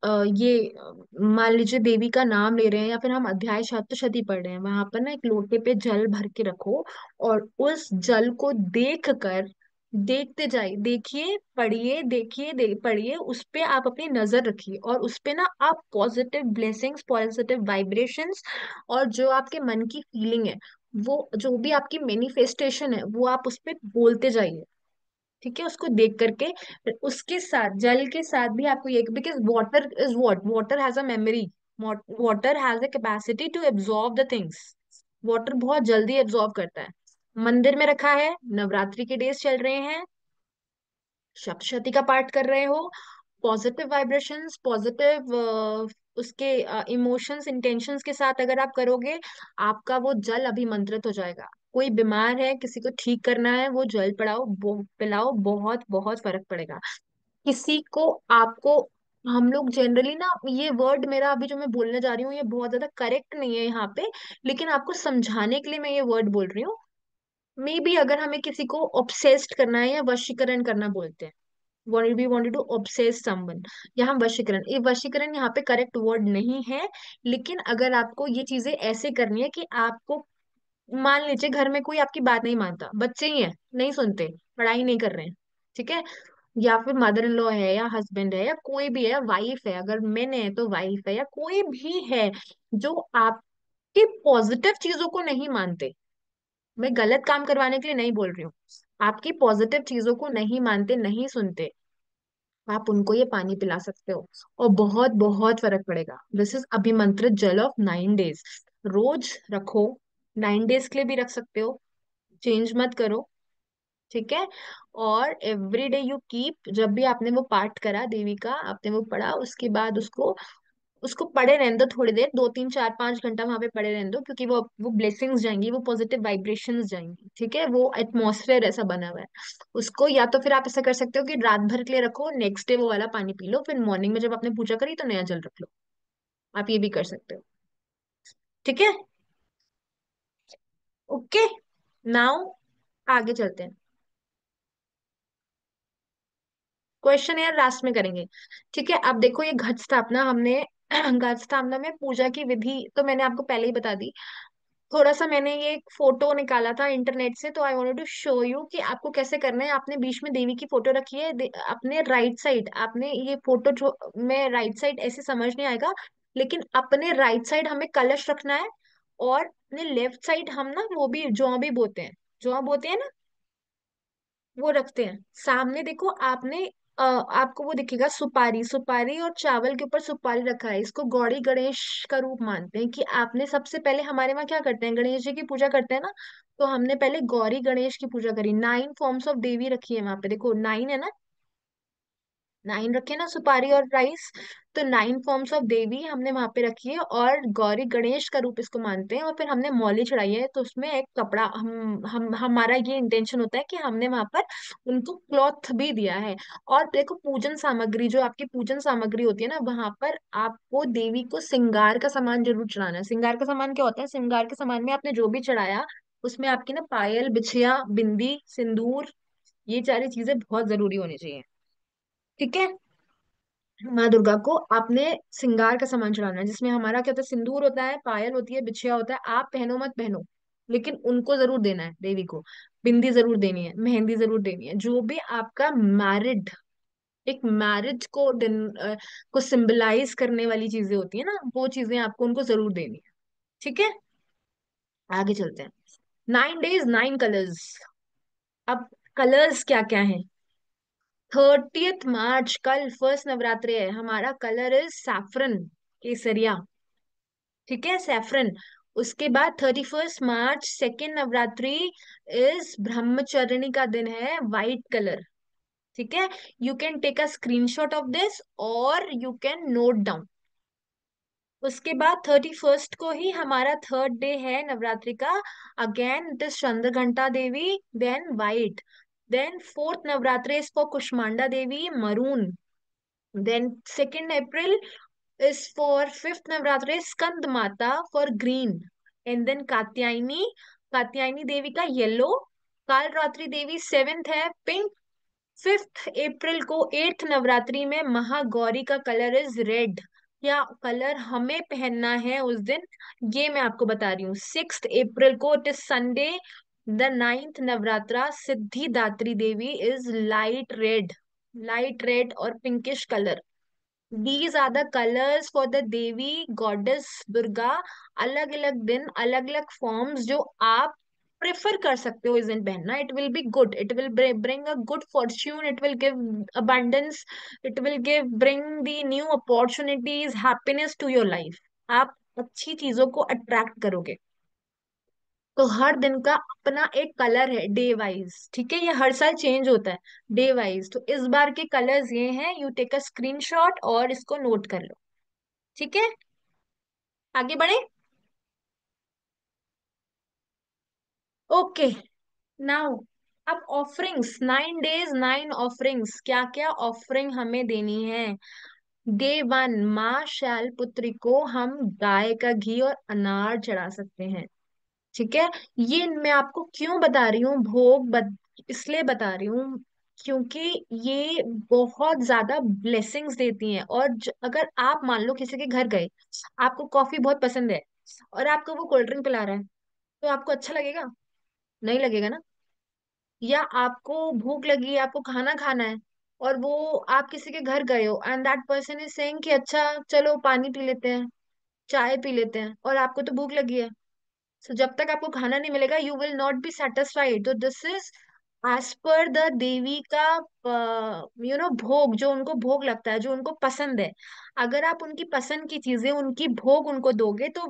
मान लीजिए देवी का नाम ले रहे हैं, या फिर हम अध्याय सप्तशती पढ़ रहे हैं, वहां पर ना एक लोटे पे जल भर के रखो, और उस जल को देख कर देखते जाइए, देखिए पढ़िए, देखिए पढ़िए, उस पे आप अपनी नजर रखिए, और उस पे ना आप पॉजिटिव ब्लेसिंग्स, पॉजिटिव वाइब्रेशंस, और जो आपके मन की फीलिंग है, वो जो भी आपकी मैनिफेस्टेशन है, वो आप उस पे बोलते जाइए। ठीक है, उसको देख करके। फिर उसके साथ, जल के साथ भी आपको ये, because water is what, water has a memory, water has a capacity to absorb the things. Water बहुत जल्दी एब्जॉर्ब करता है। मंदिर में रखा है, नवरात्रि के डेज चल रहे हैं, सप्तशती का पाठ कर रहे हो, पॉजिटिव वाइब्रेशंस, पॉजिटिव उसके इमोशंस, इंटेंशंस के साथ अगर आप करोगे, आपका वो जल अभिमंत्रित हो जाएगा। कोई बीमार है, किसी को ठीक करना है, वो जल पड़ाओ, पिलाओ, बहुत बहुत फर्क पड़ेगा। किसी को, आपको, हम लोग जनरली ना, ये वर्ड मेरा अभी जो मैं बोलने जा रही हूँ ये बहुत ज्यादा करेक्ट नहीं है यहाँ पे, लेकिन आपको समझाने के लिए मैं ये वर्ड बोल रही हूँ। मे बी अगर हमें किसी को ऑब्सेस्ड करना है या वशीकरण करना बोलते हैं, we wanted to obsess someone, या हम वशीकरण, ये वशीकरण यहाँ पे करेक्ट वर्ड नहीं है। लेकिन अगर आपको ये चीजें ऐसे करनी है कि आपको, मान लीजिए घर में कोई आपकी बात नहीं मानता, बच्चे ही हैं, नहीं सुनते, पढ़ाई नहीं कर रहे हैं, ठीक है, या फिर मदर इन लॉ है, या हस्बैंड है, या कोई भी है, वाइफ है, अगर मेन है तो वाइफ है, या कोई भी है जो आपकी पॉजिटिव चीजों को नहीं मानते, मैं गलत काम करवाने के लिए नहीं बोल रही हूँ, आपकी पॉजिटिव चीजों को नहीं मानते, नहीं सुनते, आप उनको ये पानी पिला सकते हो, और बहुत बहुत फर्क पड़ेगा। दिस इज अभिमंत्रित जल ऑफ 9 डेज। रोज रखो, 9 डेज के लिए भी रख सकते हो, चेंज मत करो, ठीक है। और एवरी डे यू कीप, जब भी आपने वो पाठ करा देवी का, आपने वो पढ़ा, उसके बाद उसको उसको पड़े रहने दो थोड़ी देर, 2 3 4 5 घंटा वहां पे पड़े रहने दो, क्योंकि वो ब्लेसिंग्स जाएंगी, वो पॉजिटिव वाइब्रेशंस जाएंगी, ठीक है, वो एटमॉस्फेयर ऐसा बना हुआ है। उसको या तो फिर आप ऐसा कर सकते हो कि रात भर के लिए रखो, नेक्स्ट डे वो वाला पानी पी लो, फिर मॉर्निंग में जब आपने पूजा करी तो नया जल रख लो। आप ये भी कर सकते हो, ठीक है। ओके, नाउ आगे चलते हैं। क्वेश्चन यार लास्ट में करेंगे, ठीक है। अब देखो, ये घट स्थापना हमने घट स्थापना में पूजा की विधि तो मैंने आपको पहले ही बता दी। थोड़ा सा मैंने ये एक फोटो निकाला था इंटरनेट से, तो I wanted to show you कि आपको कैसे करना है। आपने बीच में देवी की फोटो रखी है, अपने राइट साइड, आपने ये फोटो जो, में राइट साइड ऐसे समझ नहीं आएगा, लेकिन अपने राइट साइड हमें कलश रखना है, और अपने लेफ्ट साइड हम ना वो भी जौ भी बोते हैं, जौ बोते हैं ना, वो रखते हैं। सामने देखो आपने, आपको वो दिखेगा सुपारी, सुपारी और चावल के ऊपर सुपारी रखा है, इसको गौरी गणेश का रूप मानते हैं। कि आपने सबसे पहले, हमारे वहाँ क्या करते हैं, गणेश जी की पूजा करते हैं ना, तो हमने पहले गौरी गणेश की पूजा करी, 9 फॉर्म्स ऑफ देवी रखी है वहां पे, देखो 9 है ना, 9 रखे ना, सुपारी और राइस, तो 9 फॉर्म्स ऑफ देवी हमने वहां पे रखी है, और गौरी गणेश का रूप इसको मानते हैं। और फिर हमने मौली चढ़ाई है, तो उसमें एक कपड़ा, हम हमारा ये इंटेंशन होता है कि हमने वहां पर उनको क्लॉथ भी दिया है। और देखो, पूजन सामग्री, जो आपकी पूजन सामग्री होती है ना, वहां पर आपको देवी को श्रृंगार का सामान जरूर चढ़ाना है। श्रृंगार का सामान क्या होता है, श्रृंगार के सामान में आपने जो भी चढ़ाया, उसमें आपकी ना पायल, बिछिया, बिंदी, सिंदूर, ये सारी चीजें बहुत जरूरी होनी चाहिए, ठीक है। माँ दुर्गा को आपने श्रृंगार का सामान चढ़ाना है, जिसमें हमारा क्या होता है, सिंदूर होता है, पायल होती है, बिछिया होता है, आप पहनो मत पहनो, लेकिन उनको जरूर देना है देवी को। बिंदी जरूर देनी है, मेहंदी जरूर देनी है, जो भी आपका मैरिड, एक मैरिज को को सिंबलाइज करने वाली चीजें होती है ना, वो चीजें आपको उनको जरूर देनी है, ठीक है। आगे चलते हैं। 9 डेज 9 कलर्स। अब कलर्स क्या क्या है, 30th मार्च, कल फर्स्ट नवरात्रि है, हमारा कलर इज सैफरन, केसरिया, ठीक है, सैफरन। उसके बाद 31st March, second Navratri, is Brahmacharini का दिन है, वाइट कलर, ठीक है। You can take a screenshot of this, और यू कैन नोट डाउन। उसके बाद 31st को ही हमारा थर्ड डे है नवरात्रि का, again it is Chandraghanta Devi, then white. Then fourth Navratri is for Kushmanda Devi, maroon. Then 2nd April is for fifth Navratri, Skand Mata for green. And then Katyayani, Katyayani देवी का yellow, काल रात्रि देवी 7th है, पिंक। 5th April को 8th Navratri में महागौरी का colour is red. क्या colour हमें पहनना है उस दिन, ये मैं आपको बता रही हूँ। 6th April को, it is Sunday, the ninth Navratra Siddhidatri Devi is light red, light red और pinkish colour. These are the colors for the Devi goddess Durga. अलग अलग दिन अलग अलग फॉर्म्स जो आप प्रेफर कर सकते हो इस दिन पहनना। It will be good, it will bring a good fortune, it will give abundance, it will give bring the new opportunities, happiness to your life. आप अच्छी चीजों को अट्रैक्ट करोगे। तो हर दिन का अपना एक कलर है डे वाइज, ठीक है, ये हर साल चेंज होता है डे वाइज। तो इस बार के कलर्स ये हैं, यू टेक अ स्क्रीनशॉट और इसको नोट कर लो। ठीक है, आगे बढ़े। ओके, नाउ अब ऑफरिंग्स, 9 days 9 ऑफरिंग्स, क्या क्या ऑफरिंग हमें देनी है। डे वन, माँ शैलपुत्री को हम गाय का घी और अनार चढ़ा सकते हैं। ठीक है, ये मैं आपको क्यों बता रही हूँ, इसलिए बता रही हूँ क्योंकि ये बहुत ज्यादा ब्लेसिंग्स देती हैं। और अगर आप मान लो किसी के घर गए, आपको कॉफी बहुत पसंद है और आपको वो कोल्ड ड्रिंक पिला रहा है, तो आपको अच्छा लगेगा? नहीं लगेगा ना। या आपको भूख लगी है, आपको खाना खाना है, और वो आप किसी के घर गए हो and that person is saying कि अच्छा चलो पानी पी लेते हैं, चाय पी लेते हैं, और आपको तो भूख लगी है। सो जब तक आपको खाना नहीं मिलेगा you will not be satisfied. तो this is as per the Devi का भोग, जो उनको भोग लगता है, जो उनको पसंद है। अगर आप उनकी पसंद की चीजें, उनकी भोग उनको दोगे, तो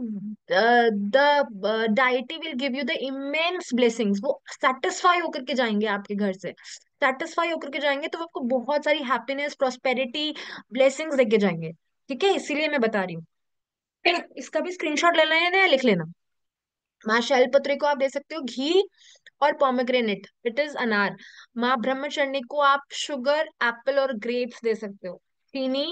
the deity will give you the immense blessings. वो सेटिस्फाई होकर के जाएंगे आपके घर से, सेटिस्फाई होकर के जाएंगे, तो वो आपको बहुत सारी हैप्पीनेस, प्रोस्पेरिटी, ब्लेसिंग्स देके जाएंगे। ठीक है, इसीलिए मैं बता रही हूँ। इसका भी स्क्रीनशॉट ले लेना है, लिख लेना। माँ शैलपुत्री को आप दे सकते हो घी और पोमेग्रेनेट, इट इज अनार। माँ ब्रह्मचर्य को आप शुगर, एप्पल और ग्रेप्स दे सकते हो। चीनी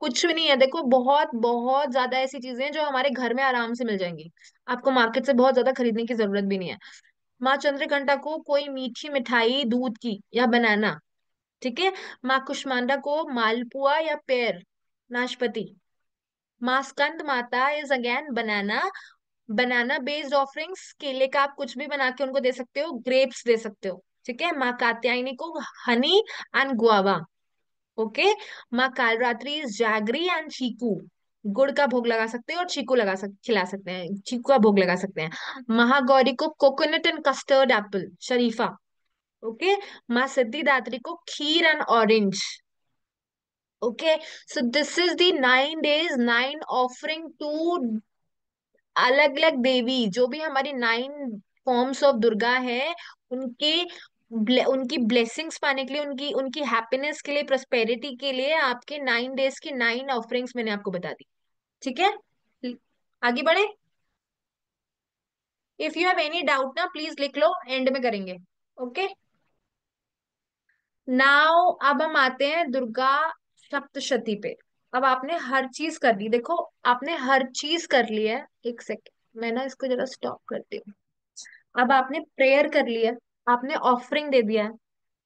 कुछ भी नहीं है, देखो बहुत बहुत ज्यादा ऐसी चीजें हैं जो हमारे घर में आराम से मिल जाएंगी, आपको मार्केट से बहुत ज्यादा खरीदने की जरूरत भी नहीं है। माँ चंद्रघंटा को कोई मीठी मिठाई दूध की या बनाना। ठीक है, माँ कुष्मांडा को मालपुआ या पेड़, नाशपाती। माँ स्कंद माता is again banana, banana based offerings, केले का आप कुछ भी बना के उनको दे सकते हो, ग्रेप्स दे सकते हो। ठीक है, माँ कात्यायनी को हनी एंड गुआवा। ओके, माँ कालरात्रि जैगरी एंड चीकू, गुड़ का भोग लगा सकते हैं और चीकू खिला सकते हैं, चीकू का भोग लगा सकते हैं। महागौरी को कोकोनट एंड कस्टर्ड एप्पल, शरीफा। ओके, माँ सिद्धिदात्री को खीर and orange. Okay, so this is the 9 days 9 offering to अलग अलग देवी, जो भी हमारी 9 फॉर्म्स ऑफ दुर्गा है, उनके उनकी ब्लेसिंग्स पाने के लिए, उनकी उनकी हैप्पीनेस के लिए, प्रोस्पेरिटी के लिए, आपके 9 days की 9 ऑफरिंग्स मैंने आपको बता दी। ठीक है, आगे बढ़े। If you have any doubt ना प्लीज लिख लो, एंड में करेंगे। ओके, नाउ अब हम आते हैं दुर्गा सप्तशती पे। अब आपने हर चीज कर ली, देखो आपने हर चीज कर ली है। एक सेकेंड, मैं ना इसको जरा स्टॉप करती हूँ। अब आपने प्रेयर कर लिया, आपने ऑफरिंग दे दिया,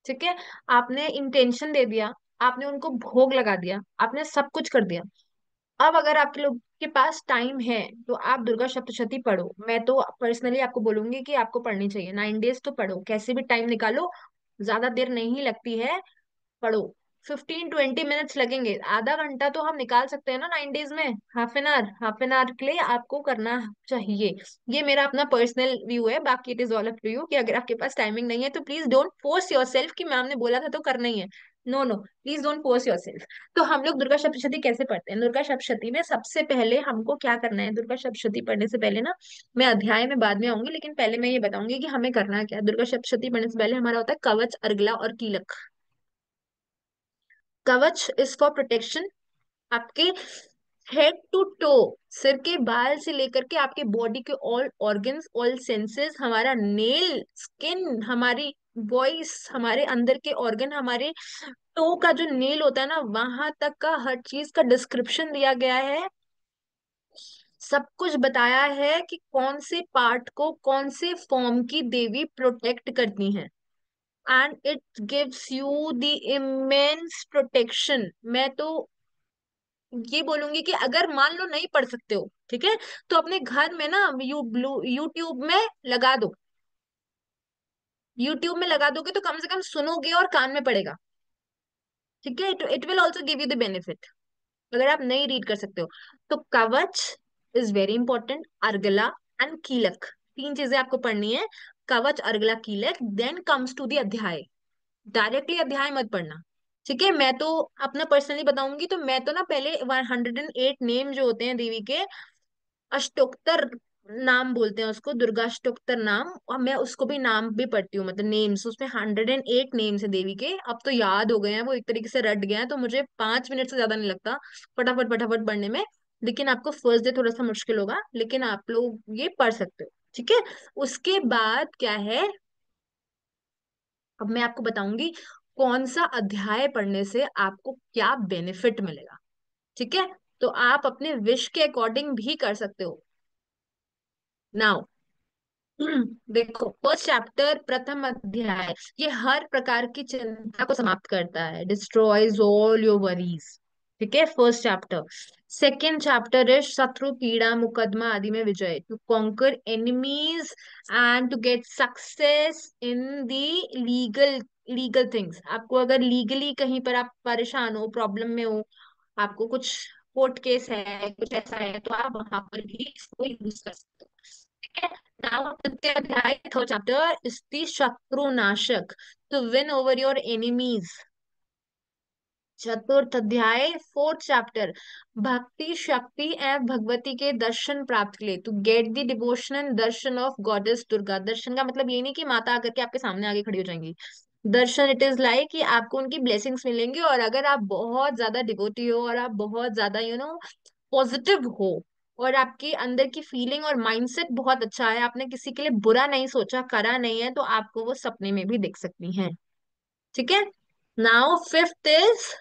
ठीक है, आपने इंटेंशन दे दिया, आपने उनको भोग लगा दिया, आपने सब कुछ कर दिया। अब अगर आपके लोग के पास टाइम है तो आप दुर्गा सप्तशती पढ़ो। मैं तो पर्सनली आपको बोलूंगी कि आपको पढ़नी चाहिए, 9 days तो पढ़ो, कैसे भी टाइम निकालो, ज्यादा देर नहीं लगती है, पढ़ो। 15-20 मिनट्स लगेंगे, आधा घंटा तो हम निकाल सकते हैं ना 9 days में। हाफ एन आवर के लिए आपको करना चाहिए। ये मेरा अपना पर्सनल व्यू है, बाकी it is all up to you कि अगर आपके पास टाइमिंग नहीं है तो please don't force your self कि मैम ने बोला था तो करना ही है। No no, please don't force your self. तो हम लोग दुर्गा सप्तशती कैसे पढ़ते हैं? दुर्गा सप्तशती में सबसे पहले हमको क्या करना है, दुर्गा सप्तशती पढ़ने से पहले ना, मैं अध्याय में बाद में आऊंगी, लेकिन पहले मैं ये बताऊंगी कि हमें करना क्या है। दुर्गा सप्तशती पढ़ने से पहले हमारा होता है कवच, अर्गला और कीलक। कवच इज फॉर प्रोटेक्शन, आपके हेड टू टो, सिर के बाल से लेकर के आपके बॉडी के ऑल ऑर्गन्स, ऑल सेंसेस, हमारा नेल, स्किन, हमारी वॉइस, हमारे अंदर के ऑर्गन, हमारे टो का जो नेल होता है ना, वहां तक का हर चीज का डिस्क्रिप्शन दिया गया है। सब कुछ बताया है कि कौन से पार्ट को कौन से फॉर्म की देवी प्रोटेक्ट करती हैं। And it gives you the immense protection. मैं तो ये बोलूंगी कि अगर मान लो नहीं पढ़ सकते हो, ठीक है, तो अपने घर में ना यूट्यूब में लगा दो, यूट्यूब में लगा दोगे तो कम से कम सुनोगे और कान में पड़ेगा। ठीक है, it will also give you the benefit. अगर आप नहीं रीड कर सकते हो तो कवच is very important, Argala and कीलक, तीन चीजें आपको पढ़नी है। कवच, अर्गला, कीलक, देन कम्स टू द अध्याय। डायरेक्टली अध्याय मत पढ़ना। ठीक है, मैं तो अपना पर्सनली बताऊंगी तो मैं तो ना पहले 108 नेम जो होते हैं देवी के, अष्टोत्तर नाम बोलते हैं उसको, दुर्गा अष्टोत्तर नाम, और मैं उसको भी नाम भी पढ़ती हूँ, मतलब नेम्स, उसमें 108 नेम्स है देवी के। अब तो याद हो गए हैं, वो एक तरीके से रट गए हैं, तो मुझे 5 मिनट से ज्यादा नहीं लगता फटाफट फटाफट पढ़ने में। लेकिन आपको फर्स्ट डे थोड़ा सा मुश्किल होगा, लेकिन आप लोग ये पढ़ सकते हो। ठीक है, उसके बाद क्या है, अब मैं आपको बताऊंगी कौन सा अध्याय पढ़ने से आपको क्या बेनिफिट मिलेगा। ठीक है, तो आप अपने विश के अकॉर्डिंग भी कर सकते हो। नाउ देखो, फर्स्ट चैप्टर, प्रथम अध्याय, ये हर प्रकार की चिंता को समाप्त करता है, डिस्ट्रॉयज ऑल योर वरीज। ठीक है, first chapter. Second chapter is शत्रु पीड़ा मुकदमा आदि में विजय, to conquer enemies and to get success in the legal legal things. आपको अगर लीगली कहीं पर आप परेशान हो, प्रॉब्लम में हो, आपको कुछ कोर्ट केस है, कुछ ऐसा है, तो आप वहां पर भी इसको यूज कर सकते हो। ठीक है, नाउ तृतीय अध्याय, थर्ड चैप्टर इज द शत्रुनाशक, to win over your enemies. चतुर्थ अध्याय, फोर्थ चैप्टर, भक्ति शक्ति एवं भगवती के दर्शन प्राप्त के लिए, to get the devotion and darshan of goddess Durga. दर्शन का मतलब ये नहीं कि माता आकर के आपके सामने आगे खड़ी हो जाएंगी। दर्शन इट इज लाइक कि आपको उनकी ब्लेसिंग्स मिलेंगी, और अगर आप बहुत ज्यादा डिवोटी हो और आप बहुत ज्यादा पॉजिटिव हो, और आपके अंदर की फीलिंग और माइंडसेट बहुत अच्छा है, आपने किसी के लिए बुरा नहीं सोचा, करा नहीं है, तो आपको वो सपने में भी दिख सकती हैं। ठीक है, नाउ फिफ्थ इज,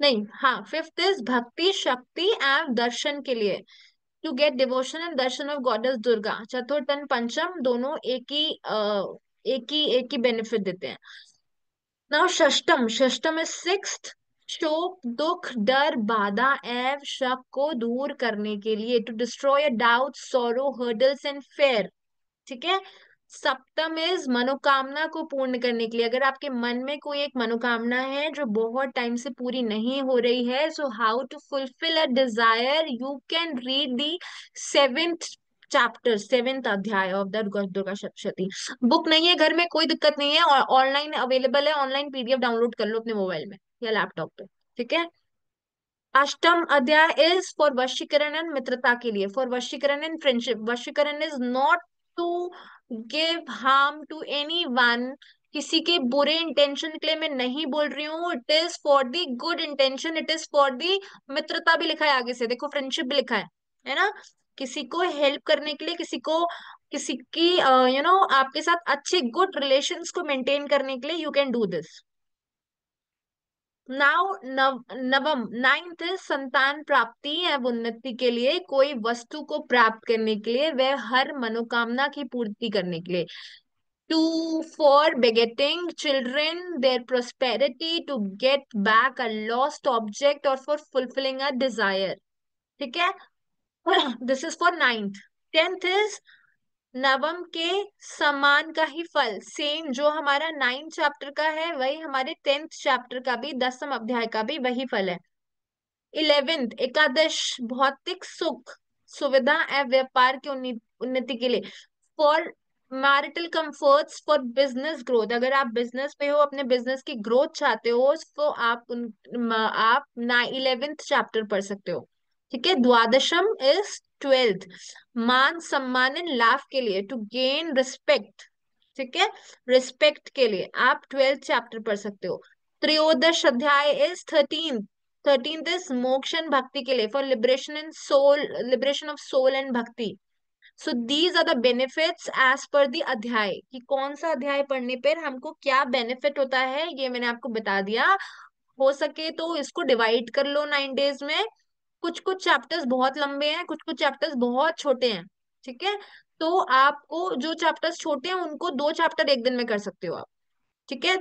नहीं हाँ, फिफ्थ इज भक्ति शक्ति एवं दर्शन के लिए, to get devotion and darshan of goddess Durga. चतुर्थ एंड पंचम दोनों एक ही बेनिफिट देते हैं। नाउ षष्टम, षष्टम इज सिक्स्थ, शोक दुख डर बाधा एवं शक को दूर करने के लिए, to destroy doubt sorrow hurdles and fear. ठीक है, सप्तम इज मनोकामना को पूर्ण करने के लिए, अगर आपके मन में कोई एक मनोकामना है जो बहुत टाइम से पूरी नहीं हो रही है, so how to fulfil a desire, you can read the seventh chapter, seventh adhyay of the Durga Saptashati. Book नहीं है घर में, कोई दिक्कत नहीं है, और ऑनलाइन अवेलेबल है, ऑनलाइन पीडीएफ डाउनलोड कर लो अपने मोबाइल में या लैपटॉप पे। ठीक है, अष्टम अध्याय इज फॉर वशीकरण एंड मित्रता के लिए, for vashikaran and friendship. Vashikaran is not to give harm to anyone, किसी के बुरे इंटेंशन के लिए मैं नहीं बोल रही हूँ, it is for the good intention, it is for the मित्रता भी लिखा है आगे से, देखो फ्रेंडशिप भी लिखा है ना, किसी को हेल्प करने के लिए, किसी को, किसी की आपके साथ अच्छे गुड रिलेशंस को मेंटेन करने के लिए you can do this. Now नवम, नाइन्थ है संतान प्राप्ति एवं उन्नति के लिए, कोई वस्तु को प्राप्त करने के लिए, वह हर मनोकामना की पूर्ति करने के लिए, to for begetting children, their prosperity, to get back a lost object, और फॉर fulfilling a desire। ठीक है, this is for ninth. Tenth is नवम के समान का ही फल, सेम जो हमारा नाइन्थ चैप्टर का है वही हमारे टेंथ चैप्टर का भी, दसम अध्याय का भी वही फल है। इलेवेंथ, एकादश, भौतिक सुख सुविधा एवं व्यापार की उन्नति के लिए, for marital comforts, for business growth, अगर आप बिजनेस पे हो, अपने बिजनेस की ग्रोथ चाहते हो, तो आप ना 11th चैप्टर पढ़ सकते हो। ठीक है, द्वादशम इज 12th, मान सम्मान एंड लाभ के लिए, टू गेन रिस्पेक्ट। ठीक है, रिस्पेक्ट के लिए आप 12th चैप्टर पढ़ सकते हो। त्रयोदश अध्याय इज 13th, 13th इज मोक्ष एंड भक्ति के लिए, for liberation and soul, liberation of soul and bhakti. So these are the benefits as per the adhyay, कि कौन सा अध्याय पढ़ने पर हमको क्या बेनिफिट होता है, ये मैंने आपको बता दिया। हो सके तो इसको डिवाइड कर लो 9 डेज में। कुछ कुछ चैप्टर्स बहुत लंबे हैं, कुछ कुछ चैप्टर्स बहुत छोटे हैं। ठीक है, तो आपको जो चैप्टर्स छोटे हैं उनको 2 चैप्टर एक दिन में कर सकते हो आप। ठीक है,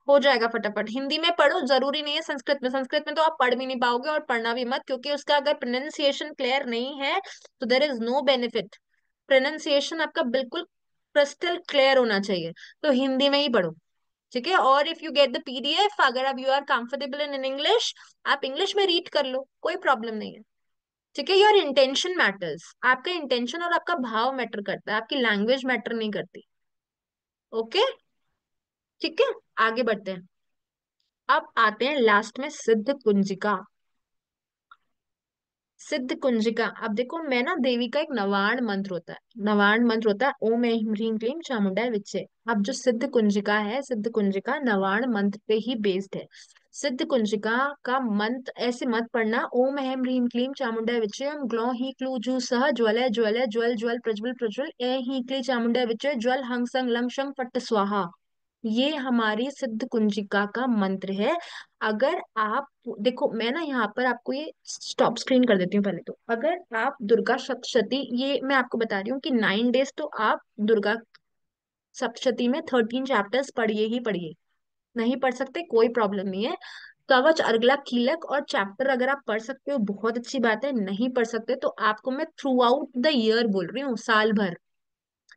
हो जाएगा फटाफट। हिंदी में पढ़ो, जरूरी नहीं है संस्कृत में, संस्कृत में तो आप पढ़ भी नहीं पाओगे और पढ़ना भी मत, क्योंकि उसका अगर प्रोनाउंसिएशन क्लियर नहीं है तो there is no benefit. Pronunciation आपका बिल्कुल क्रिस्टल क्लियर होना चाहिए। तो हिंदी में ही पढ़ो, ठीक है। और if you get the PDF, अगर आप you are comfortable in English, आप इंग्लिश में रीड कर लो, कोई प्रॉब्लम नहीं है। ठीक है, योर इंटेंशन मैटर्स, आपका इंटेंशन और आपका भाव मैटर करता है, आपकी लैंग्वेज मैटर नहीं करती। ओके, ठीक है, आगे बढ़ते हैं। अब आते हैं लास्ट में सिद्ध कुंजिका। सिद्ध कुंजिका, अब देखो मैं ना, देवी का एक नवार्ण मंत्र होता है, नवार्ण मंत्र होता है ओम ऐं ह्रीं क्लीं चामुंडाय विच्चे। अब जो सिद्ध कुंजिका है, सिद्ध कुंजिका नवार्ण मंत्र पे ही बेस्ड है। सिद्ध कुंजिका का मंत्र ऐसे मत पढ़ना, ओम ऐं ह्रीं क्लीं चामुंडाय विच्चे, ओम ग्लौ ही क्लू जू सह ज्वलय ज्वलय ज्वल ज्वल प्रज्वल प्रज्वल ऐ ही क्लीं चामुंडाय विच्चे ज्वल हंग संग लंग शंग फट स्वाहा। ये हमारी सिद्ध कुंजिका का मंत्र है। अगर आप देखो, मैं ना यहाँ पर आपको ये स्टॉप स्क्रीन कर देती हूँ पहले। तो अगर आप दुर्गा सप्तशती, ये मैं आपको बता रही हूँ कि 9 डेज तो आप दुर्गा सप्तशती में 13 चैप्टर्स पढ़िए ही पढ़िए। नहीं पढ़ सकते कोई प्रॉब्लम नहीं है। कवच अर्गला कीलक और चैप्टर अगर आप पढ़ सकते हो बहुत अच्छी बात है, नहीं पढ़ सकते तो आपको मैं थ्रू आउट द ईयर बोल रही हूँ, साल भर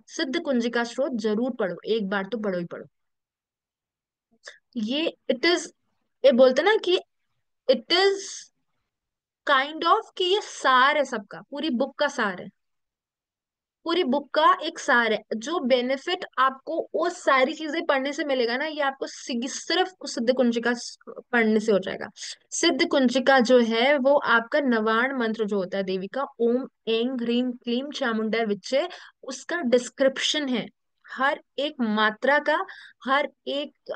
सिद्ध कुंजिका स्त्रोत जरूर पढ़ो, एक बार तो पढ़ो ही पढ़ो। ये इट इज, ये बोलते ना कि इट इज काइंड ऑफ कि ये सार है सबका, पूरी बुक का सार है, पूरी बुक का एक सार है। जो बेनिफिट आपको वो सारी चीजें पढ़ने से मिलेगा ना, ये आपको सिर्फ सिद्ध कुंजिका पढ़ने से हो जाएगा। सिद्ध कुंजिका जो है वो आपका नवार्ण मंत्र जो होता है देवी का, ओम ऐं ह्रीं क्लीं चामुंडा विच्चे, उसका डिस्क्रिप्शन है। हर एक मात्रा का, हर एक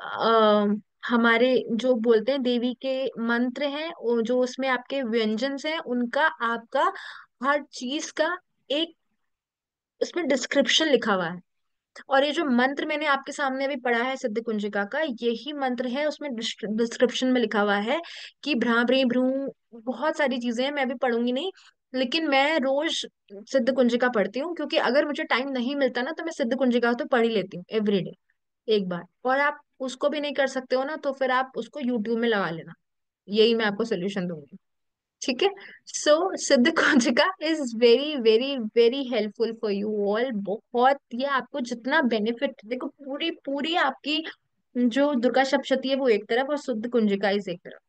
हमारे जो बोलते हैं देवी के मंत्र हैं, वो जो उसमें आपके व्यंजन हैं उनका, आपका हर चीज का एक उसमें डिस्क्रिप्शन लिखा हुआ है। और ये जो मंत्र मैंने आपके सामने अभी पढ़ा है सिद्ध कुंजिका का, यही मंत्र है, उसमें डिस्क्रिप्शन में लिखा हुआ है कि भ्रां भ्री भ्रू, बहुत सारी चीजें हैं, मैं अभी पढ़ूंगी नहीं। लेकिन मैं रोज सिद्ध कुंजिका पढ़ती हूँ, क्योंकि अगर मुझे टाइम नहीं मिलता ना, तो मैं सिद्ध कुंजिका तो पढ़ ही लेती हूँ एवरीडे एक बार। और आप उसको भी नहीं कर सकते हो ना, तो फिर आप उसको यूट्यूब में लगा लेना, यही मैं आपको सोल्यूशन दूंगी। ठीक है। So Siddha Kunjika is very very very helpful for you all, बहुत। ये आपको जितना बेनिफिट, देखो पूरी पूरी आपकी जो दुर्गा सप्तशती है वो एक तरफ, और सिद्ध कुंजिका इस एक तरफ।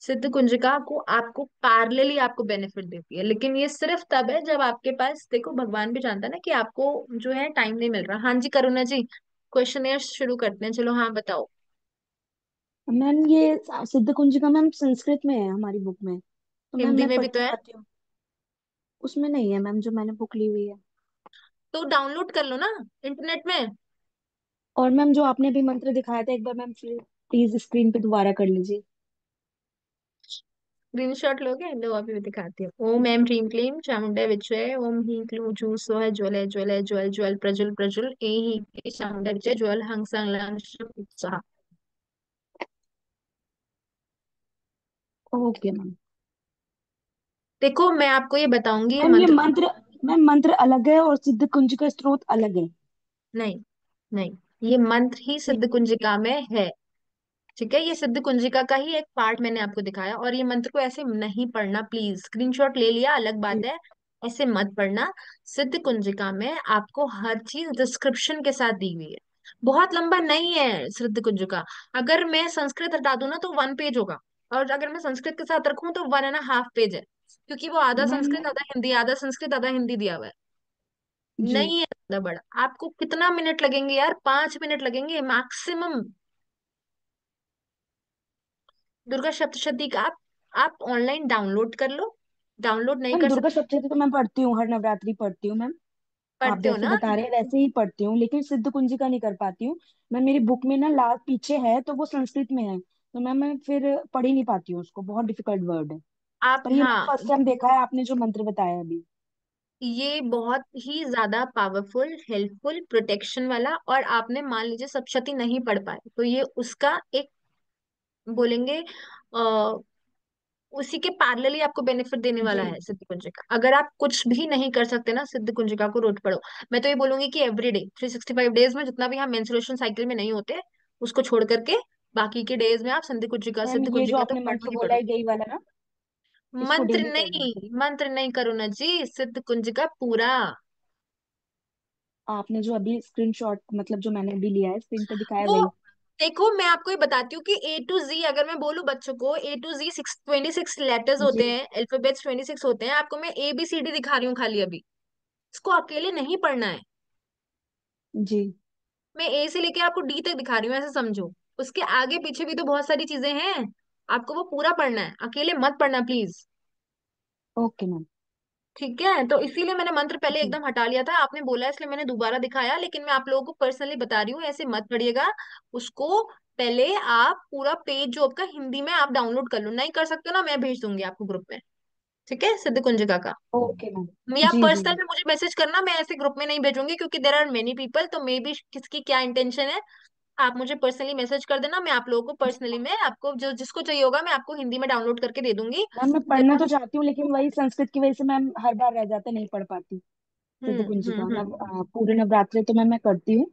सिद्ध कुंजिका को आपको पैरेलली आपको बेनिफिट देती है, लेकिन ये सिर्फ तब है जब आपके पास, देखो भगवान भी जानता है ना कि आपको जो है टाइम नहीं मिल रहा। हाँ जी करुणा जी, क्वेश्चन शुरू करते हैं, चलो हाँ बताओ। मैम ये सिद्ध कुंजिका मैम संस्कृत में है हमारी बुक में, तो मैम हिंदी मैं में पढ़ भी तो नहीं है, पाती हूँ। उसमें नहीं है मैम, जो मैंने बुक ली हुई है। तो डाउनलोड कर लो ना इंटरनेट में। और मैम जो आपने अभी मंत्र दिखाया था, एक बार मैम प्लीज स्क्रीन पे दोबारा कर लीजिए। स्क्रीनशॉट लोगे, लो अभी भी दिखाती हूँ। ओम ऐं ह्रीं क्लीं चामुंडा विच्चे, ओम हीं क्लू जू सः ज्वलय ज्वलय ज्वल ज्वल प्रज्वल प्रज्वल ऐं हीं क्लीं चामुंडा विच्चे ज्वल हंग संग लंग शंग उत्साह। Okay ma'am. देखो मैं आपको ये बताऊंगी, ये मैम ये मंत्र मंत्र, मैम मंत्र अलग है और सिद्ध कुंजिका स्त्रोत अलग है। नहीं, नहीं, ये मंत्र ही ठीक सिद्ध कुंजिका में है। ठीक है, ये सिद्ध कुंजिका का ही एक पार्ट मैंने आपको दिखाया, और ये मंत्र को ऐसे नहीं पढ़ना प्लीज, स्क्रीनशॉट ले लिया अलग जी। बात है, ऐसे मत पढ़ना। सिद्ध कुंजिका में आपको हर चीज डिस्क्रिप्शन के साथ दी हुई है, बहुत लंबा नहीं है सिद्ध कुंजिका। अगर मैं संस्कृत हटा दूं ना तो 1 पेज होगा, और अगर मैं संस्कृत के साथ रखूं तो 1.5 पेज है, क्योंकि वो आधा मैम संस्कृत मैं, आधा हिंदी, आधा संस्कृत आधा हिंदी दिया हुआ है। जी। नहीं है ज्यादा बड़ा, आपको कितना मिनट लगेंगे यार, 5 मिनट लगेंगे मैक्सिमम। दुर्गा सप्तशती का आप ऑनलाइन डाउनलोड कर लो, डाउनलोड नहीं मैम कर दुर्गा सकते, सप्तशती तो मैं पढ़ती हूँ, हर नवरात्रि पढ़ती हूँ मैम। आप पढ़ते हो जैसे ना। बता रहे हैं वैसे ही पढ़ती हूँ, लेकिन सिद्ध कुंजिका नहीं कर पाती हूँ। मैं, मेरी बुक में ना लास्ट पीछे है तो वो संस्कृत में है, तो मैं फिर पढ़ ही नहीं पाती हूँ उसको, बहुत डिफिकल्ट वर्ड है। आप पर ये मैंने हाँ, फर्स्ट टाइम देखा है आपने जो मंत्र बताया अभी। ये बहुत ही ज्यादा पावरफुल हेल्पफुल प्रोटेक्शन वाला, और आपने मान लीजिए सप्तशती नहीं पढ़ पाए तो ये उसका एक बोलेंगे उसी के पैरेलली आपको बेनिफिट देने वाला जी। है सिद्ध कुंजिका। अगर आप कुछ भी नहीं कर सकते ना, सिद्ध कुंजिका को रोज पढ़ो। मैं तो ये बोलूंगी कि एवरीडे 365 डेज में जितना भी हम मेंस्ट्रुएशन साइकिल में नहीं होते, उसको छोड़ करके बाकी के डेज में आप मैम सिद्ध ये जो कुंजिका तो आपने पढ़ो मंत्र ही बोला पढ़ो। है यही वाला ना, इसको मंत्र डेली पढ़ना है। नहीं, मंत्र नहीं करो ना जी, सिद्ध कुंजिका पूरा। आपने जो अभी स्क्रीनशॉट, मतलब जो मैंने अभी लिया है, स्क्रीन पे दिखाया वो वही। देखो, मैं आपको ये बताती हूँ कि A to Z, अगर मैं बोलूँ बच्चों को A to Z 26 लेटर्स जी। होते हैं, अल्फाबेट्स 26 होते हैं, आपको मैं ABCD दिखा रही हूँ खाली अभी। इसको अकेले नहीं पढ़ना है। जी। मैं A से लेके आपको D तक दिखा रही हूँ, ऐसे समझो। उसके आगे पीछे भी तो बहुत सारी चीजें हैं। आपको वो पूरा पढ़ना है, अकेले मत पढ़ना प्लीज। Okay ma'am. ठीक है, तो इसीलिए मैंने मंत्र पहले जी। एकदम हटा लिया था, आपने बोला इसलिए मैंने दोबारा दिखाया, लेकिन मैं आप लोगों को पर्सनली बता रही हूँ, ऐसे मत पढ़िएगा उसको। पहले आप पूरा पेज जो आपका हिंदी में आप डाउनलोड कर लो, नहीं कर सकते हो ना, मैं भेज दूंगी आपको ग्रुप में। ठीक है, सिद्ध कुंजिका का। Okay ma'am. या जी जी पर्सनल जी। में मुझे मैसेज करना, मैं ऐसे ग्रुप में नहीं भेजूंगी क्योंकि देर आर मेनी पीपल, तो मे बी किसकी क्या इंटेंशन है। आप मुझे पर्सनली मैसेज कर देना, मैं आप लोगों को पर्सनली में आपको जो जिसको चाहिए होगा मैं आपको हिंदी में डाउनलोड करके दे दूंगी। मैम मैं पढ़ना तो चाहती हूँ, लेकिन वही संस्कृत की वजह से मैम हर बार रह जाते, नहीं पढ़ पाती। सिद्ध कुंजिका पूरे नवरात्रे तो मैम मैं करती हूँ,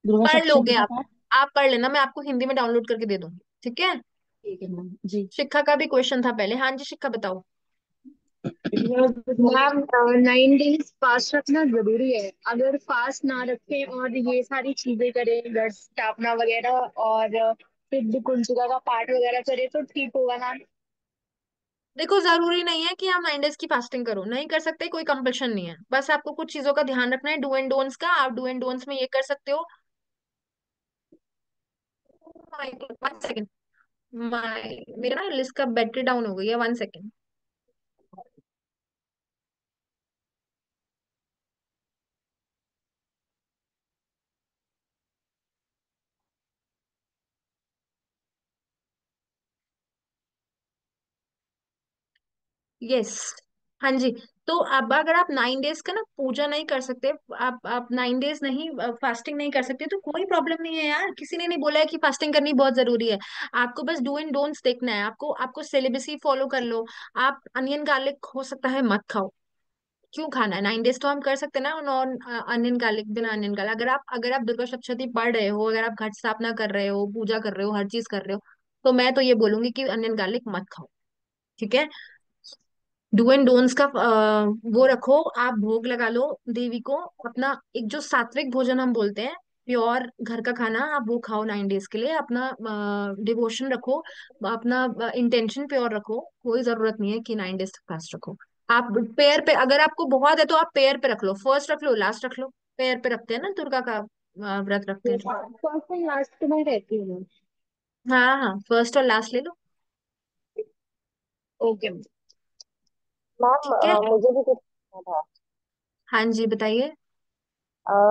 दुर्गा पढ़ सप्तशती लोगे का आप पाठ। आप पढ़ लेना, मैं आपको हिंदी में डाउनलोड करके दे दूंगी। ठीक है। ठीक है मैम जी। शिक्षा का भी क्वेश्चन था पहले। हाँ जी, शिक्षा बताओ। मैम 9 डेज फास्ट रखना जरूरी है? अगर फास्ट ना रखें और ये सारी चीजें करें, घर स्थापना वगैरह और सिद्ध कुंजिका का पाठ वगैरह करें तो ठीक होगा मैम? देखो, जरूरी नहीं है कि आप 9 डेज की फास्टिंग करो, नहीं कर सकते, कोई कंपल्शन नहीं है, बस आपको कुछ चीजों का ध्यान रखना है, डू एंड डोंट्स का। आप डू एंड डोंट्स में ये कर सकते हो। वन सेकेंड, माई मेरा ना लिस्ट का बैटरी डाउन हो गई है, 1 सेकेंड। यस। हाँ जी। तो अब अगर आप 9 डेज का ना पूजा नहीं कर सकते, आप 9 डेज नहीं फास्टिंग नहीं कर सकते, तो कोई प्रॉब्लम नहीं है यार, किसी ने नहीं बोला है कि फास्टिंग करनी बहुत जरूरी है। आपको बस डू एंड डोंट्स देखना है, आपको आपको सिलेबस ही फॉलो कर लो। आप अनियन गार्लिक हो सकता है मत खाओ, क्यों खाना है? 9 डेज तो हम कर सकते हैं ना नॉन अनियन गार्लिक, बिना अनियन गार्लिक। अगर आप दुर्गा सप्तशती पढ़ रहे हो, अगर आप घट स्थापना कर रहे हो, पूजा कर रहे हो, हर चीज कर रहे हो, तो मैं तो ये बोलूंगी कि अनियन गार्लिक मत खाओ। ठीक है। डू एंड डोन्ट्स का वो रखो, आप भोग लगा लो देवी को। अपना एक जो सात्विक भोजन हम बोलते हैं, प्योर घर का खाना, आप वो खाओ 9 डेज के लिए। अपना डिवोशन रखो, अपना इंटेंशन प्योर रखो। कोई जरूरत नहीं है कि 9 डेज तक फास्ट रखो। आप पेयर पे, अगर आपको बहुत है तो आप पेयर पे रख लो, फर्स्ट रख लो, लास्ट रख लो। पेयर पे रखते हैं ना, दुर्गा का व्रत रखते हैं जो। फर्स्ट एंड लास्ट में रहती हूँ मैम। हाँ हाँ, फर्स्ट और लास्ट ले लो। Okay ma'am. ठीक है। मुझे भी कुछ पूछना था। हाँ जी, बताइए।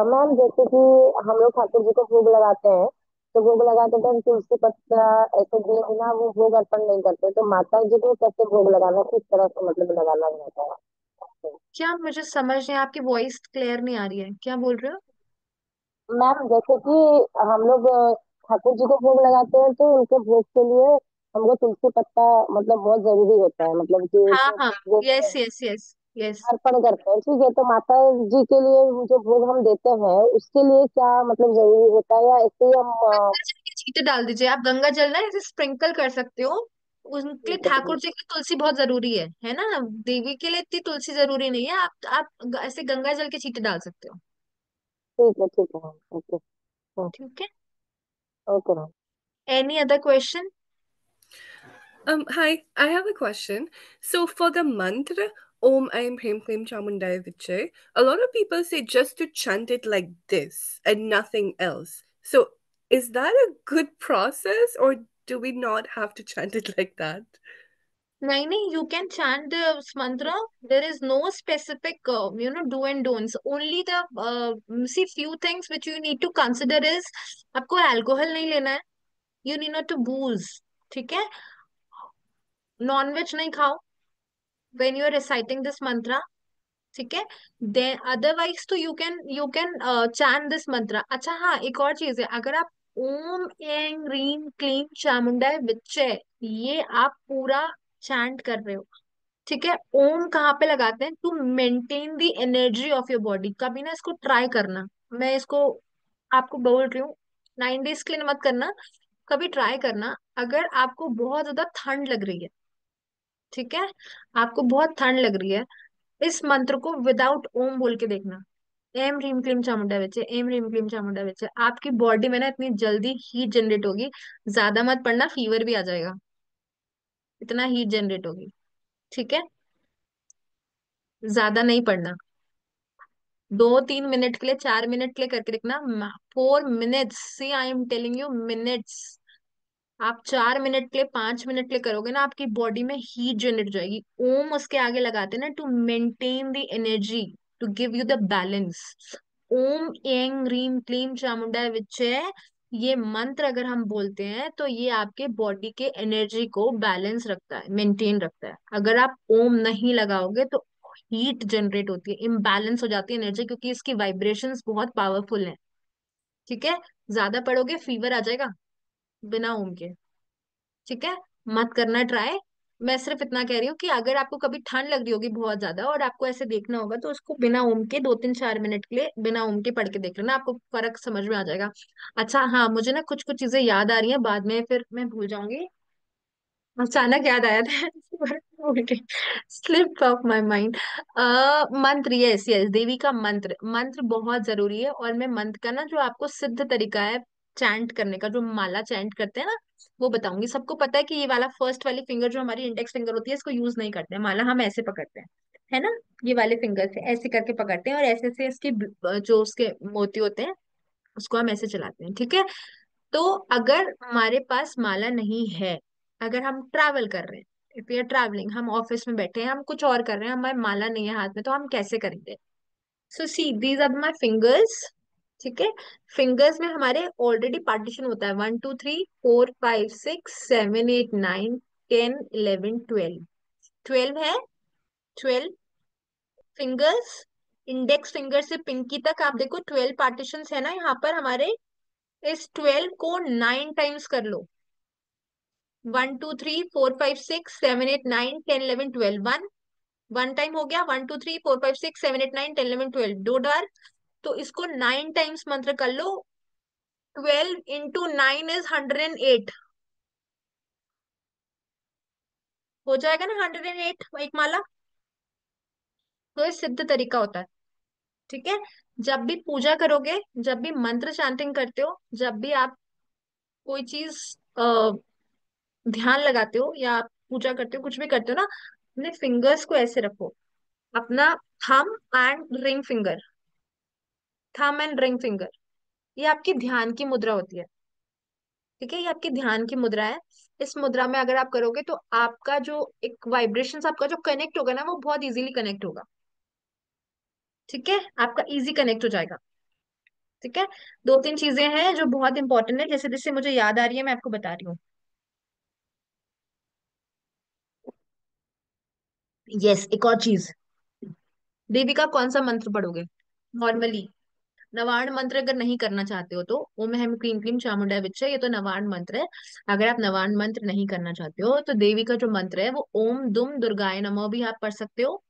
मैम जैसे कि हम लोग ठाकुर जी को भोग लगाते हैं, तो भोग लगाते टाइम तुलसी पत्ता ऐसे दिए बिना वो भोग अर्पण नहीं करते, तो माता जी को कैसे भोग लगाना, किस तरह से मतलब लगाना रहता है? क्या, मुझे समझ नहीं, आपकी वॉइस क्लियर नहीं आ रही है, क्या बोल रहे हो? मैम जैसे कि हम लोग ठाकुर जी को भोग लगाते हैं, तो उनके भोग के लिए हमको तुलसी पत्ता मतलब बहुत जरूरी होता है, मतलब कि हाँ जो हाँ। वो यस यस यस यस। अर्पण करते हैं, ठीक है, तो माता जी के लिए जो भोग हम देते हैं उसके लिए क्या मतलब जरूरी होता है, या ऐसे ही हम गंगा जल के छींटे डाल दीजिए, आप गंगा जल ना ऐसे स्प्रिंकल कर सकते हो। उनके ठीक है ठीक है ठाकुर जी की तुलसी बहुत जरूरी है ना। देवी के लिए इतनी तुलसी जरूरी नहीं है, आप ऐसे गंगा जल के छींटे डाल सकते हो। ठीक है मैम, ओके। ठीक है। Okay ma'am. Any other question? Hi, I have a question. So for the mantra Om Aim Hrim Klim Chamundaya Vichai, a lot of people say just to chant it like this and nothing else. So is that a good process or do we not have to chant it like that? नहीं नहीं, you can chant this mantra. There is no specific do and don'ts, only these few things which you need to consider is, आपको alcohol नहीं लेना है, you need not to booze. ठीक है। Nonveg नहीं खाओ when you are reciting this mantra। ठीक है। देन अदरवाइज तो यू कैन चैन दिस मंत्र। अच्छा हाँ, एक और चीज है, अगर आप ओम एंग रीम क्लीम चामुंडाय विच्चे, ये आप पूरा चैंट कर रहे हो, ठीक है। ओम कहाँ पे लगाते हैं? To maintain the energy of your body. कभी ना इसको ट्राई करना, मैं इसको आपको बोल रही हूँ, 9 डेज के लिए मत करना, कभी ट्राई करना। अगर आपको बहुत ज्यादा ठंड लग रही है, ठीक है, आपको बहुत ठंड लग रही है, इस मंत्र को विदाउट ओम बोल के देखना। एम रीम क्लीम चामुंडा विचे, एम रीम क्लीम चामुंडा विचे। आपकी बॉडी में ना इतनी जल्दी हीट जनरेट होगी, ज्यादा मत पढ़ना, फीवर भी आ जाएगा, इतना हीट जनरेट होगी। ठीक है, ज्यादा नहीं पढ़ना। 2-3 मिनट के लिए, 4 मिनट के लिए करके देखना। 4 minutes, see I am telling you, minutes. आप 4 मिनट के लिए, 5 मिनट के लिए करोगे ना, आपकी बॉडी में हीट जनरेट हो जाएगी। ओम उसके आगे लगाते हैं ना, to maintain the energy, to give you the balance. ओम एंग रीम क्लीम चामुंडा विचय, ये मंत्र अगर हम बोलते हैं तो ये आपके बॉडी के एनर्जी को बैलेंस रखता है, मेंटेन रखता है। अगर आप ओम नहीं लगाओगे तो हीट जनरेट होती है, इम्बैलेंस हो जाती है एनर्जी, क्योंकि इसकी वाइब्रेशंस बहुत पावरफुल हैं। ठीक है, ज्यादा पढ़ोगे फीवर आ जाएगा बिना ओम के। ठीक है, मत करना ट्राई। मैं सिर्फ इतना कह रही हूँ कि अगर आपको कभी ठंड लग रही होगी बहुत ज्यादा और आपको ऐसे देखना होगा, तो उसको बिना ओम के 2-3-4 मिनट के लिए बिना ओम के पढ़ के देख लेना, आपको फर्क समझ में आ जाएगा। अच्छा हाँ, मुझे ना कुछ कुछ चीजें याद आ रही हैं, बाद में फिर मैं भूल जाऊंगी। अचानक याद आया था भूल गई, स्लिप ऑफ माय माइंड। मंत्र, यस यस, देवी का मंत्र, मंत्र बहुत जरूरी है। और मैं मंत्र का ना, जो आपको सिद्ध तरीका है चैंट करने का, जो माला चैंट करते हैं ना, वो बताऊंगी। सबको पता है कि ये वाला फर्स्ट वाली फिंगर जो हमारी इंडेक्स फिंगर होती है, इसको यूज नहीं करते हैं, माला हम ऐसे पकड़ते हैं, है ना। ये वाले फिंगर से ऐसे करके पकड़ते हैं, और ऐसे से इसकी जो उसके मोती होते हैं, उसको हम ऐसे चलाते हैं। ठीक है, तो अगर हमारे पास माला नहीं है, अगर हम ट्रैवल कर रहे हैं, इफ वी आर ट्रैवलिंग, हम ऑफिस में बैठे हैं, हम कुछ और कर रहे हैं, हमारे माला नहीं है हाथ में, तो हम कैसे करेंगे? सो सी, दीज आर माई फिंगर्स। ठीक है, फिंगर्स में हमारे ऑलरेडी पार्टीशन होता है, 1 2 3 4 5 6 7 8 9 10 11 12। 12 है, 12 फिंगर्स। इंडेक्स फिंगर से पिंकी तक आप देखो 12 पार्टीशन है ना यहाँ पर हमारे। इस 12 को 9 टाइम्स कर लो। 1 2 3 4 5 6 7 8 9 10 11 12। वन टाइम हो गया, 1 2 3 4 5 6 7 8 9 10 11 12, दो बार। तो इसको 9 टाइम्स मंत्र कर लो। 12 × 9 इज 108। हो जाएगा ना 108 एक माला। तो ये सिद्ध तरीका होता है। ठीक है, जब भी पूजा करोगे, जब भी मंत्र चैंटिंग करते हो, जब भी आप कोई चीज ध्यान लगाते हो या आप पूजा करते हो, कुछ भी करते हो ना, अपने फिंगर्स को ऐसे रखो। अपना थम एंड रिंग फिंगर, थम एंड रिंग फिंगर, ये आपकी ध्यान की मुद्रा होती है। ठीक है, ये आपकी ध्यान की मुद्रा है। इस मुद्रा में अगर आप करोगे तो आपका जो एक वाइब्रेशंस, आपका जो कनेक्ट होगा ना, वो बहुत इजीली कनेक्ट होगा। ठीक है, आपका इजी कनेक्ट हो जाएगा। ठीक है, 2-3 चीजें हैं जो बहुत इंपॉर्टेंट है, जैसे जैसे मुझे याद आ रही है मैं आपको बता रही हूँ। यस, एक और चीज, देवी का कौन सा मंत्र पढ़ोगे नॉर्मली? नवार्ण मंत्र अगर नहीं करना चाहते हो तो ओम हम क्लीम क्लीम चामुंडा विच्चे, ये तो नवार्ण मंत्र है। अगर आप नवार्ण मंत्र नहीं करना चाहते हो तो देवी का जो मंत्र है वो ओम दुम दुर्गाय नमो भी आप पढ़ सकते हो।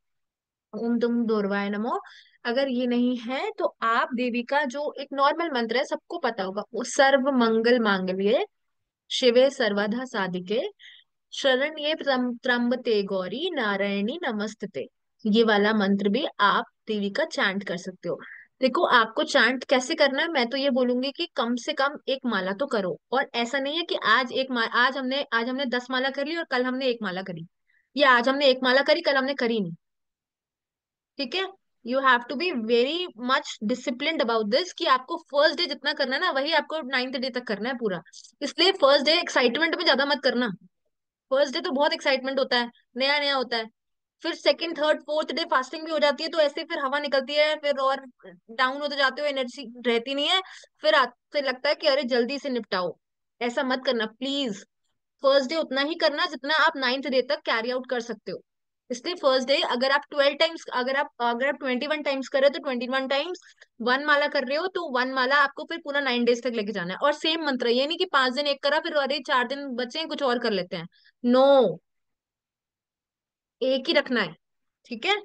ओम दुम दुर्गाय नमो। अगर ये नहीं है तो आप देवी का जो एक नॉर्मल मंत्र है, सबको पता होगा, वो सर्व मंगल मांगल्ये शिवे सर्वदा साधिके शरण्ये त्र्यंबके गौरी नारायणी नमस्तते। ये वाला मंत्र भी आप देवी का चैंट कर सकते हो। देखो, आपको चैंट कैसे करना है, मैं तो ये बोलूंगी कि कम से कम एक माला तो करो। और ऐसा नहीं है कि आज हमने 10 माला कर ली और कल हमने एक माला करी, या आज हमने एक माला करी, कल हमने करी नहीं। ठीक है, you have to be very much disciplined about this, कि आपको फर्स्ट डे जितना करना है ना, वही आपको 9th डे तक करना है पूरा। इसलिए फर्स्ट डे एक्साइटमेंट में ज्यादा मत करना। फर्स्ट डे तो बहुत एक्साइटमेंट होता है, नया नया होता है। फिर second third fourth day fasting भी हो जाती है, तो ऐसे फिर हवा निकलती है, फिर और डाउन होते जाते हो, एनर्जी रहती नहीं है। फिर आपसे लगता है कि अरे जल्दी से निपटाओ। ऐसा मत करना प्लीज। फर्स्ट डे उतना ही करना जितना आप 9th डे तक कैरी आउट कर सकते हो। इसलिए फर्स्ट डे अगर आप 12 टाइम्स, अगर आप 21 टाइम्स कर रहे हो तो 21 टाइम्स। वन माला कर रहे हो तो वन माला आपको फिर पूरा 9 डेज तक लेके जाना है। और सेम मंत्र, ये नहीं कि 5 दिन एक करा फिर अरे 4 दिन बचे हैं कुछ और कर लेते हैं। नो, एक ही रखना है। ठीक है,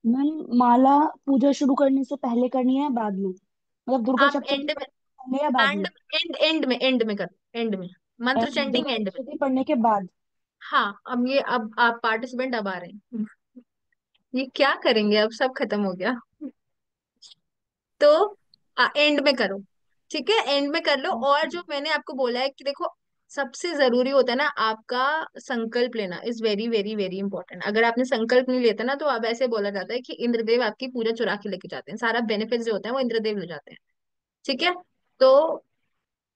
मैम, माला पूजा शुरू करने से पहले करनी है बाद में, मतलब दुर्गा आप सप्तमी एंड में, पढ़ने से पहले या बाद एंड में? एंड में कर, एंड में, मंत्र चैंटिंग दुर्गा एंड में। सप्तमी पढ़ने के बाद? हाँ, अब आप पार्टिसिपेंट अब आ रहे हैं। ये क्या करेंगे, अब सब खत्म हो गया। तो एंड में करो, ठीक है, एंड में कर लो। और जो मैंने आपको बोला है कि देखो, सबसे जरूरी होता है ना आपका संकल्प लेना, is very very very important. अगर आपने संकल्प नहीं लेता ना, तो अब ऐसे बोला जाता है कि इंद्रदेव आपकी पूरा चुरा के लेके जाते हैं, सारा बेनिफिट जो होता है वो इंद्रदेव ले जाते हैं। ठीक है, तो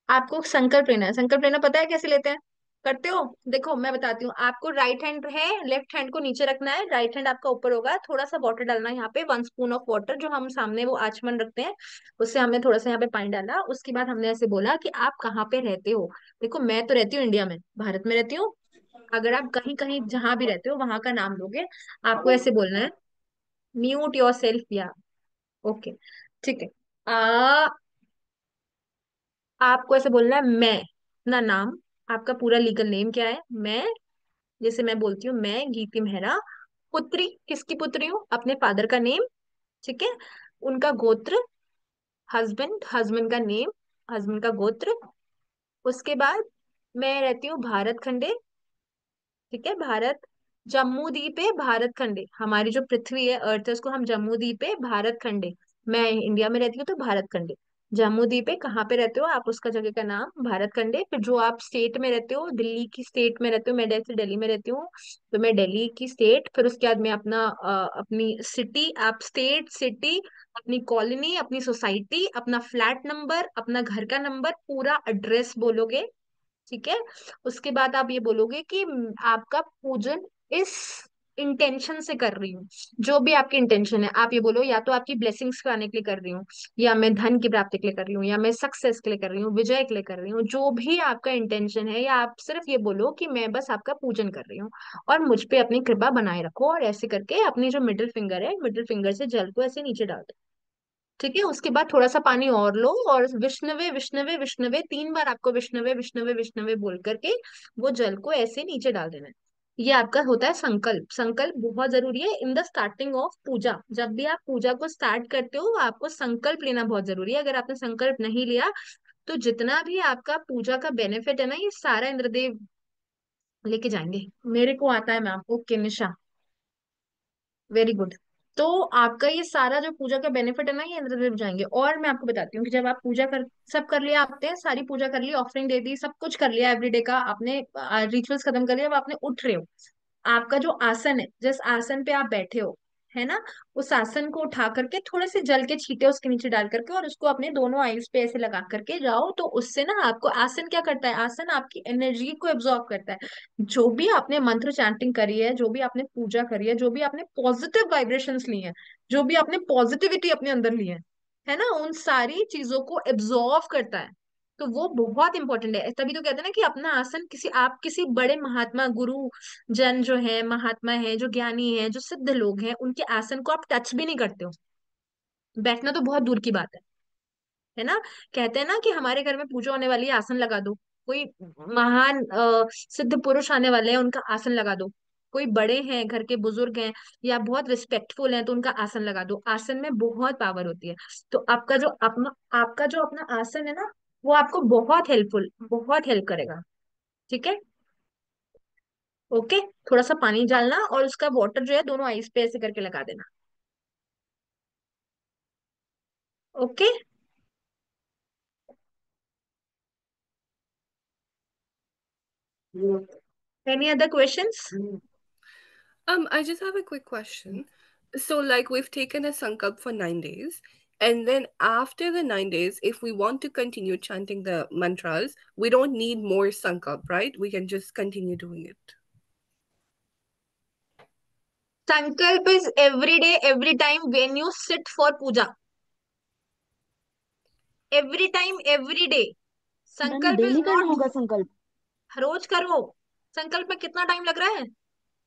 आपको संकल्प लेना है। संकल्प लेना पता है कैसे लेते हैं, करते हो? देखो मैं बताती हूँ आपको। राइट हैंड है, लेफ्ट हैंड को नीचे रखना है, राइट हैंड आपका ऊपर होगा, थोड़ा सा वाटर डालना है यहाँ पे, 1 स्पून ऑफ वाटर, जो हम सामने वो आचमन रखते हैं, उससे हमने थोड़ा सा यहाँ पे पानी डाला। उसके बाद हमने ऐसे बोला कि आप कहाँ पे रहते हो। देखो मैं तो रहती हूँ इंडिया में, भारत में रहती हूँ। अगर आप कहीं कहीं जहां भी रहते हो वहां का नाम लोगे, आपको ऐसे बोलना है, म्यूट योर सेल्फ या, ओके, ठीक है। आ आपको ऐसे बोलना है मैं, अपना नाम, आपका पूरा लीगल नेम क्या है। मैं, जैसे मैं बोलती हूँ, मैं गीति मेहरा, पुत्री, किसकी पुत्री हूँ, अपने फादर का नेम, ठीक है, उनका गोत्र, हस्बैंड, हस्बैंड का नेम, हस्बैंड का गोत्र। उसके बाद मैं रहती हूँ भारत खंडे, ठीक है, भारत, जम्मू द्वीप है, भारत खंडे, हमारी जो पृथ्वी है, अर्थ है, उसको हम जम्मू द्वीप है, भारत खंडे। मैं इंडिया में रहती हूँ तो भारत खंडे। जम्मू द्वीप है, कहाँ पे रहते हो आप, उसका जगह का नाम भारत खंडे। फिर जो आप स्टेट में रहते हो, दिल्ली की स्टेट में रहते हो, मैं जैसे दिल्ली में रहती हूँ, तो मैं दिल्ली की स्टेट। फिर उसके बाद मैं अपना अपनी सिटी, आप स्टेट, सिटी, अपनी कॉलोनी, अपनी सोसाइटी, अपना फ्लैट नंबर, अपना घर का नंबर, पूरा एड्रेस बोलोगे, ठीक है। उसके बाद आप ये बोलोगे कि आपका पूजन इस इंटेंशन से कर रही हूँ। जो भी आपकी इंटेंशन है आप ये बोलो, या तो आपकी ब्लेसिंग्स पाने के लिए कर रही हूँ, या मैं धन की प्राप्ति के लिए कर रही हूँ, या मैं सक्सेस के लिए कर रही हूँ, विजय के लिए कर रही हूँ, जो भी आपका इंटेंशन है। या आप सिर्फ ये बोलो कि मैं बस आपका पूजन कर रही हूँ और मुझ पे अपनी कृपा बनाए रखो, और ऐसे करके अपनी जो मिडिल फिंगर है, मिडिल फिंगर से जल को ऐसे नीचे डाल दो, ठीक है। उसके बाद थोड़ा सा पानी और लो, और विष्णुवे विष्णुवे विष्णुवे 3 बार आपको विष्णुवे विष्णुवे विष्णुवे बोल करके वो जल को ऐसे नीचे डाल देना है। ये आपका होता है संकल्प। संकल्प बहुत जरूरी है इन द स्टार्टिंग ऑफ पूजा। जब भी आप पूजा को स्टार्ट करते हो, आपको संकल्प लेना बहुत जरूरी है। अगर आपने संकल्प नहीं लिया, तो जितना भी आपका पूजा का बेनिफिट है ना, ये सारा इंद्रदेव लेके जाएंगे। मेरे को आता है मैम, ओके निशा, वेरी गुड। तो आपका ये सारा जो पूजा का बेनिफिट है ना, ये इंद्रदेव जाएंगे। और मैं आपको बताती हूँ कि जब आप पूजा कर, सब कर लिया आपने, सारी पूजा कर ली, ऑफरिंग दे दी, सब कुछ कर लिया, एवरीडे का आपने रिचुअल्स खत्म कर लिया, अब आपने उठ रहे हो, आपका जो आसन है, जिस आसन पे आप बैठे हो, है ना, उस आसन को उठा करके थोड़े से जल के छींटे उसके नीचे डाल करके, और उसको अपने दोनों आईज पे ऐसे लगा करके जाओ, तो उससे ना आपको, आसन क्या करता है, आसन आपकी एनर्जी को एब्जॉर्ब करता है। जो भी आपने मंत्र चैंटिंग करी है, जो भी आपने पूजा करी है, जो भी आपने पॉजिटिव वाइब्रेशंस ली हैं, जो भी आपने पॉजिटिविटी अपने अंदर ली है ना, उन सारी चीजों को एब्जॉर्व करता है। तो वो बहुत इंपॉर्टेंट है। तभी तो कहते हैं ना कि अपना आसन, किसी, आप किसी बड़े महात्मा गुरु जन जो है, महात्मा है, जो ज्ञानी है, जो सिद्ध लोग हैं, उनके आसन को आप टच भी नहीं करते हो, बैठना तो बहुत दूर की बात है ना। कहते हैं ना कि हमारे घर में पूजा होने वाली है, आसन लगा दो। कोई महान सिद्ध पुरुष आने वाले हैं, उनका आसन लगा दो। कोई बड़े हैं, घर के बुजुर्ग हैं, या बहुत रिस्पेक्टफुल हैं, तो उनका आसन लगा दो। आसन में बहुत पावर होती है। तो आपका जो अपना आसन है ना, वो आपको बहुत हेल्पफुल, बहुत हेल्प करेगा, ठीक है। ओके, थोड़ा सा पानी डालना, और उसका वाटर जो है दोनों आईज पे ऐसे करके लगा देना। Okay, any other questions? I just have a quick question. So, like, we've taken a sankalp for 9 days, and then after the 9 days, if we want to continue chanting the mantras, we don't need more sankalp, right? We can just continue doing it. Sankalp is every day, every time when you sit for puja, every time, every day. Ma'am sankalp is daily करना not, होगा संकल्प? रोज करो। संकल्प में कितना time लग रहा है,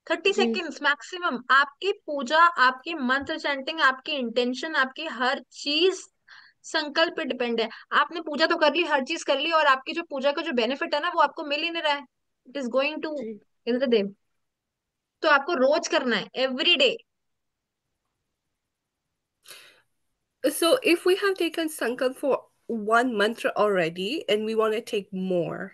30 सेकेंड्स मैक्सिमम। आपकी पूजा, आपकी मंत्र चैंटिंग, आपकी इंटेंशन, आपकी हर चीज संकल्प पे डिपेंड है। आपने पूजा तो कर ली, हर चीज कर ली, और आपकी जो पूजा का जो बेनिफिट है ना, वो आपको मिल ही नहीं रहा है, इट इज गोइंग टू जी। इंद्रदेव। तो आपको रोज करना है, every day. So, if we have taken sankalp for one mantra already, and we want to take more,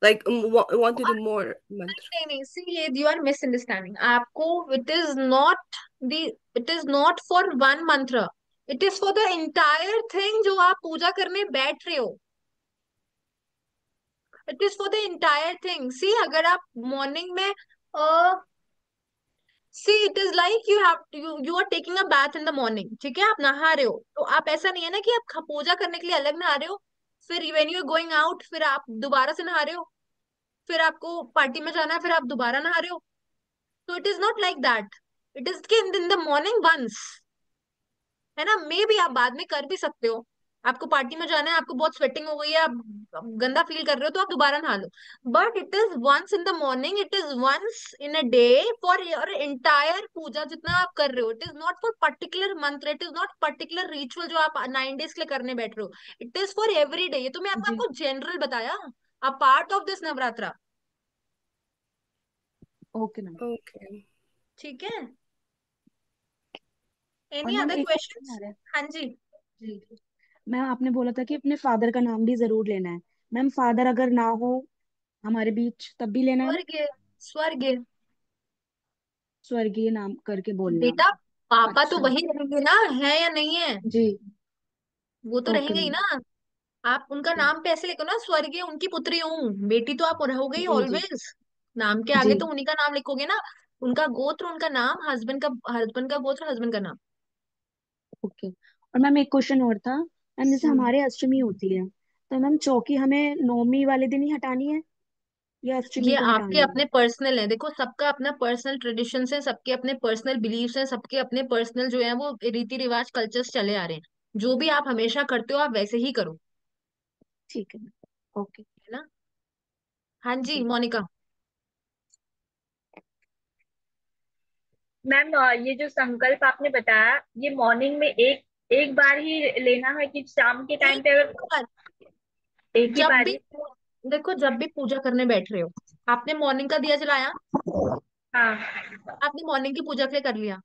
like, want to do more mantra. नहीं नहीं, सी ये यू आर मिसअंडरस्टैंडिंग आपको। It is not the, it is not for 1 mantra, it is for the entire thing जो आप पूजा करने बैठ रहे हो। It is for the entire thing. See अगर आप मॉर्निंग में see it is like you are taking a bath in the morning, ठीक है, आप नहा रहे हो, तो आप ऐसा नहीं है ना कि आप पूजा करने के लिए अलग नहा रहे हो, फिर when you are going out फिर आप दोबारा से नहा रहे हो, फिर आपको पार्टी में जाना है फिर आप दोबारा नहा रहे हो। तो it is not like that. It is in the morning once, है ना, मे भी आप बाद में कर भी सकते हो। आपको पार्टी में जाना है, आपको बहुत स्वेटिंग हो गई है, आप गंदा फील कर रहे हो, तो आप दोबारा नहा लो। But it is once in the morning, it is once in a day for your entire puja जितना आप कर रहे हो। It is not for particular mantra, it is not particular ritual जो आप 9 डेज के लिए करने बैठ रहे हो। It is for every day. ये तो मैं आपको जी। आपको जनरल बताया, a part of this Navratra. Okay ma'am. Okay. ठीक है। और एनी मैम अदर एक क्वेश्चन आ क्वेश्चंस? रहा है। हाँ जी। जी। मैम आपने बोला था कि अपने फादर का नाम भी जरूर लेना है। मैम फादर अगर ना हो हमारे बीच तब भी लेना है ना? स्वर्ग, स्वर्ग। स्वर्गीय नाम करके बोलना। बेटा पापा तो अच्छा। वही रहेंगे ना, है या नहीं है? जी। वो तो ओके रहेंगे ही मैम। ना। आप उनका जी। नाम पे ऐसे लिखो ना, स्वर्गीय उनकी पुत्री हूँ, बेटी तो आप रहोगे ही जी। जी। ऑलवेज। नाम के जी। आगे तो उन्हीं का नाम लिखोगे ना। उनका गोत्र, उनका नाम, हस्बैंड का गोत्र, हस्बैंड का नाम। ओके। और मैम एक क्वेश्चन और था। मैम जैसे हम्म। हमारे अष्टमी होती है तो मैम चौकी हमें नवमी वाले दिन ही हटानी है या अष्टमी ये को आपके हटानी है? अपने पर्सनल है, देखो सबका अपना पर्सनल ट्रेडिशंस है, सबके अपने पर्सनल बिलीव्स हैं, सबके अपने पर्सनल जो है वो रीति रिवाज कल्चर्स चले आ रहे हैं। जो भी आप हमेशा करते हो आप वैसे ही करो। ठीक है मैम। ओके। है ना। हाँ जी जी। मोनिका। मैम ये जो संकल्प आपने बताया, ये मॉर्निंग में एक एक बार ही लेना है कि शाम के टाइम एक पे अगर बार, एक ही जब बार भी ही? देखो जब भी पूजा करने बैठ रहे हो, आपने मॉर्निंग का दिया जलाया, हाँ। आपने मॉर्निंग की पूजा के लिए कर लिया।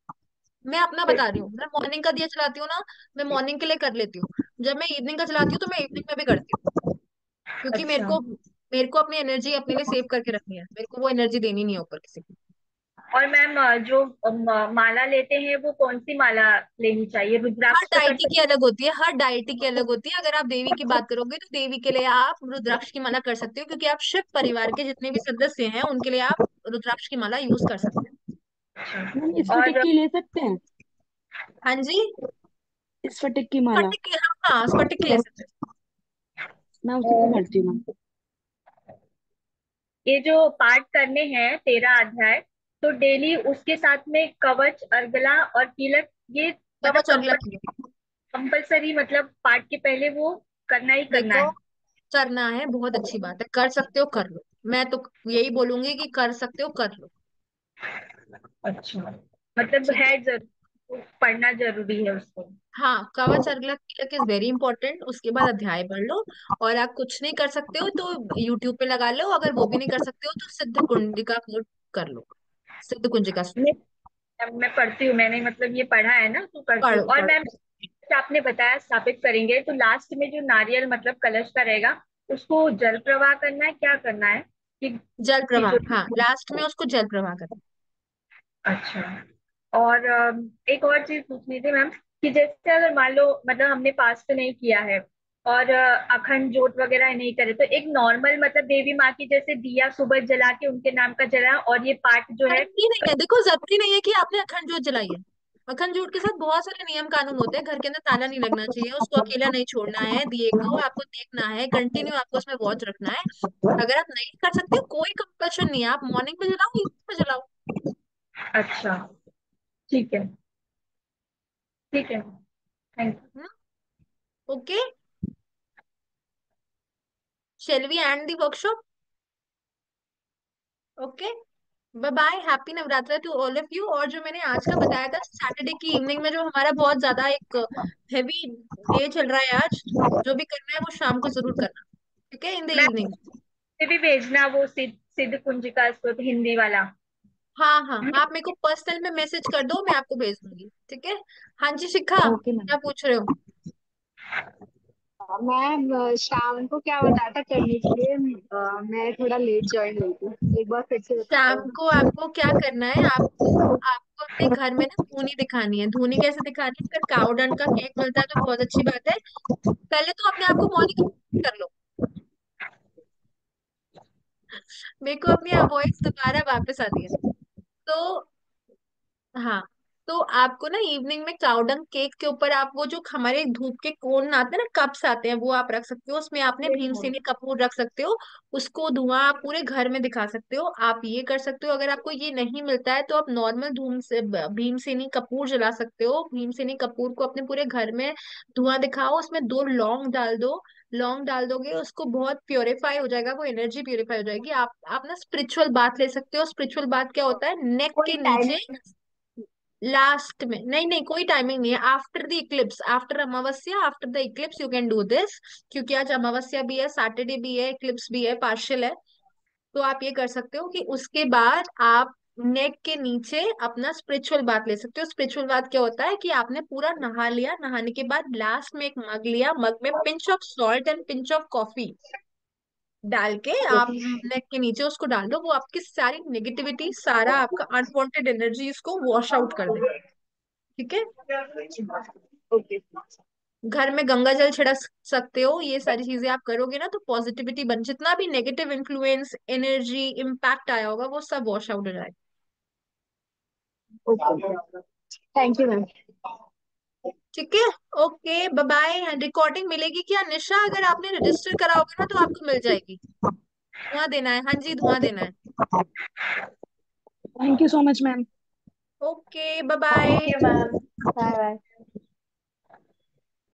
मैं अपना बता रही हूँ, मैं मॉर्निंग का दिया जलाती हूँ ना, मैं मॉर्निंग के लिए कर लेती हूँ। जब मैं इवनिंग का जलाती हूँ तो मैं इवनिंग में भी करती हूँ, क्योंकि अच्छा। मेरे को अपनी एनर्जी अपने लिए सेव करके रखनी है, मेरे को वो एनर्जी देनी नहीं है ऊपर किसी को। और मैम जो माला लेते हैं वो कौन सी माला लेनी चाहिए? हर रुद्राक्ष पे कर डायटी की सकते अलग होती है, हर डायटी की अलग होती है। अगर आप देवी की बात करोगे तो देवी के लिए आप रुद्राक्ष की माला कर सकते हो, क्योंकि आप शिव परिवार के जितने भी सदस्य हैं उनके लिए आप रुद्राक्ष की माला यूज कर सकते हैं। मैम हैं? स्फटिक और की ले सकते हैं? हाँ जी। स्फटिक की माला। स्फटिक की, हाँ हाँ स्फटिक की ले सकते हैं। मैं उसी को करती हूँ मैम। ये जो पाठ करने हैं 13 अध्याय, तो डेली उसके साथ में कवच, अर्गला और कीलक, ये मतलब कवच अगला की है। कंपलसरी, मतलब पाठ के पहले वो करना ही करना देखो है? करना है, बहुत अच्छी बात है, कर सकते हो कर लो। मैं तो यही बोलूंगी कि कर सकते हो कर लो। अच्छा। मतलब ठीक है है। जरूर, पढ़ना जरूरी है उसको? हाँ कवच अर्गला कीलक इज वेरी इंपॉर्टेंट, उसके बाद अध्याय पढ़ लो। और आप कुछ नहीं कर सकते हो तो यूट्यूब पे लगा लो, अगर वो भी नहीं कर सकते हो तो सिद्ध कुंजिका को कर लो, सिद्ध कुंजिका मैं मैं पढ़ती हूँ, मैंने मतलब ये पढ़ा है ना, तो करती हूँ। पढ़ो और पढ़ो। मैम जैसे आपने बताया स्थापित करेंगे, तो लास्ट में जो नारियल मतलब कलश का रहेगा, उसको जल प्रवाह करना है, क्या करना है जल कि प्रवाह, जो? हाँ लास्ट में उसको जल प्रवाह करना। अच्छा। और एक और चीज पूछनी थी मैम, कि जैसे अगर मान लो मतलब हमने पास्ट नहीं किया है और अखंड जोत वगैरह नहीं करे, तो एक नॉर्मल मतलब देवी माँ की जैसे दिया सुबह जला के उनके नाम का जला, और ये पाठ जो है? जरूरी नहीं है, देखो जरूरी नहीं है कि आपने अखंड जोत जलाई है। अखंड जोत के साथ बहुत सारे नियम कानून होते हैं, घर के अंदर ताला नहीं लगना चाहिए, उसको अकेला नहीं छोड़ना है, दिए को आपको देखना है, कंटिन्यू आपको उसमें वॉच रखना है। अगर आप नहीं कर सकते हो कोई कंपल्शन नहीं है, आप मॉर्निंग में जलाओ इवनिंग में जलाओ। अच्छा। ठीक है। ठीक है। Thank okay, shall we end the workshop? Okay, bye bye, happy Navratra to all of you. और जो मैंने आज का बताया था सैटरडे की इवनिंग में, जो हमारा बहुत ज्यादा एक हैवी डे चल रहा है आज, जो भी करना है वो शाम को जरूर करना, ठीक है, इन द मैं इवनिंग। भी भेजना वो सिद्ध कुंजिका स्तोत्र हिंदी वाला। हाँ हाँ, आप मेरे को पर्सनल में मैसेज कर दो, मैं आपको भेज दूंगी, ठीक है। हाँ जी शिखा, ओके मैम। क्या पूछ रहे हो? मैम शाम को क्या बताया था करने के लिए? मैं थोड़ा लेट ज्वाइन हुई थी, एक बार फिर से बता शाम दो। को आपको क्या करना है, आपको आपको आपको अपने घर में ना धूनी दिखानी है। धूनी कैसे दिखानी है? अगर काउडंग का केक मिलता है तो बहुत अच्छी बात है। पहले तो अपने आप को मॉर्निंग कर लो। मेरे को अपनी वॉइस दोबारा वापस आती है। तो हाँ, तो आपको ना इवनिंग में काउडंग केक के ऊपर आप वो जो हमारे धूप के कोन आते हैं ना, कप्स आते हैं, वो आप रख सकते हो। उसमें आपने भीमसेनी कपूर रख सकते हो। उसको धुआं आप पूरे घर में दिखा सकते हो। आप ये कर सकते हो। अगर आपको ये नहीं मिलता है तो आप नॉर्मल धूम से भीमसेनी कपूर जला सकते हो। भीमसेनी कपूर को अपने पूरे घर में धुआं दिखाओ, उसमें 2 लौंग डाल दो। लौंग डाल दोगे उसको बहुत प्योरीफाई हो जाएगा, वो एनर्जी प्योरीफाई हो जाएगी। आप ना स्पिरिचुअल बात ले सकते हो। स्पिरिचुअल बात क्या होता है? नेक कोई के टाइम? नीचे लास्ट में। नहीं नहीं, कोई टाइमिंग नहीं है। After the Eclipse, after Amavasya, after the Eclipse you can do this. क्योंकि आज अमावस्या भी है, सैटरडे भी है, इक्लिप्स भी है, पार्शियल है। तो आप ये कर सकते हो कि उसके बाद आप नेक के नीचे अपना स्पिरिचुअल बात ले सकते हो। स्पिरिचुअल बात क्या होता है कि आपने पूरा नहा लिया, नहाने के बाद लास्ट में एक मग लिया, मग में pinch of salt and pinch of coffee डाल के आप नेक के नीचे उसको डाल दो। वो आपकी सारी नेगेटिविटी, सारा आपका अनवांटेड एनर्जी इसको वॉश आउट कर देगा। ठीक है? ओके। घर में गंगा जल छिड़क सकते हो। ये सारी चीजें आप करोगे ना तो पॉजिटिविटी बन, जितना भी नेगेटिव इन्फ्लुएंस, एनर्जी, इम्पैक्ट आया होगा वो सब वॉश आउट हो जाएगा। Okay, thank you ma'am. ठीक है। Okay, bye bye. रिकॉर्डिंग मिलेगी क्या निशा? अगर आपने रजिस्टर करा होगा ना तो आपको मिल जाएगी। धुआं देना है, हाँ जी, धुआं देना है। Thank you so much ma'am. Okay, bye thank bye. You ma'am. Bye bye.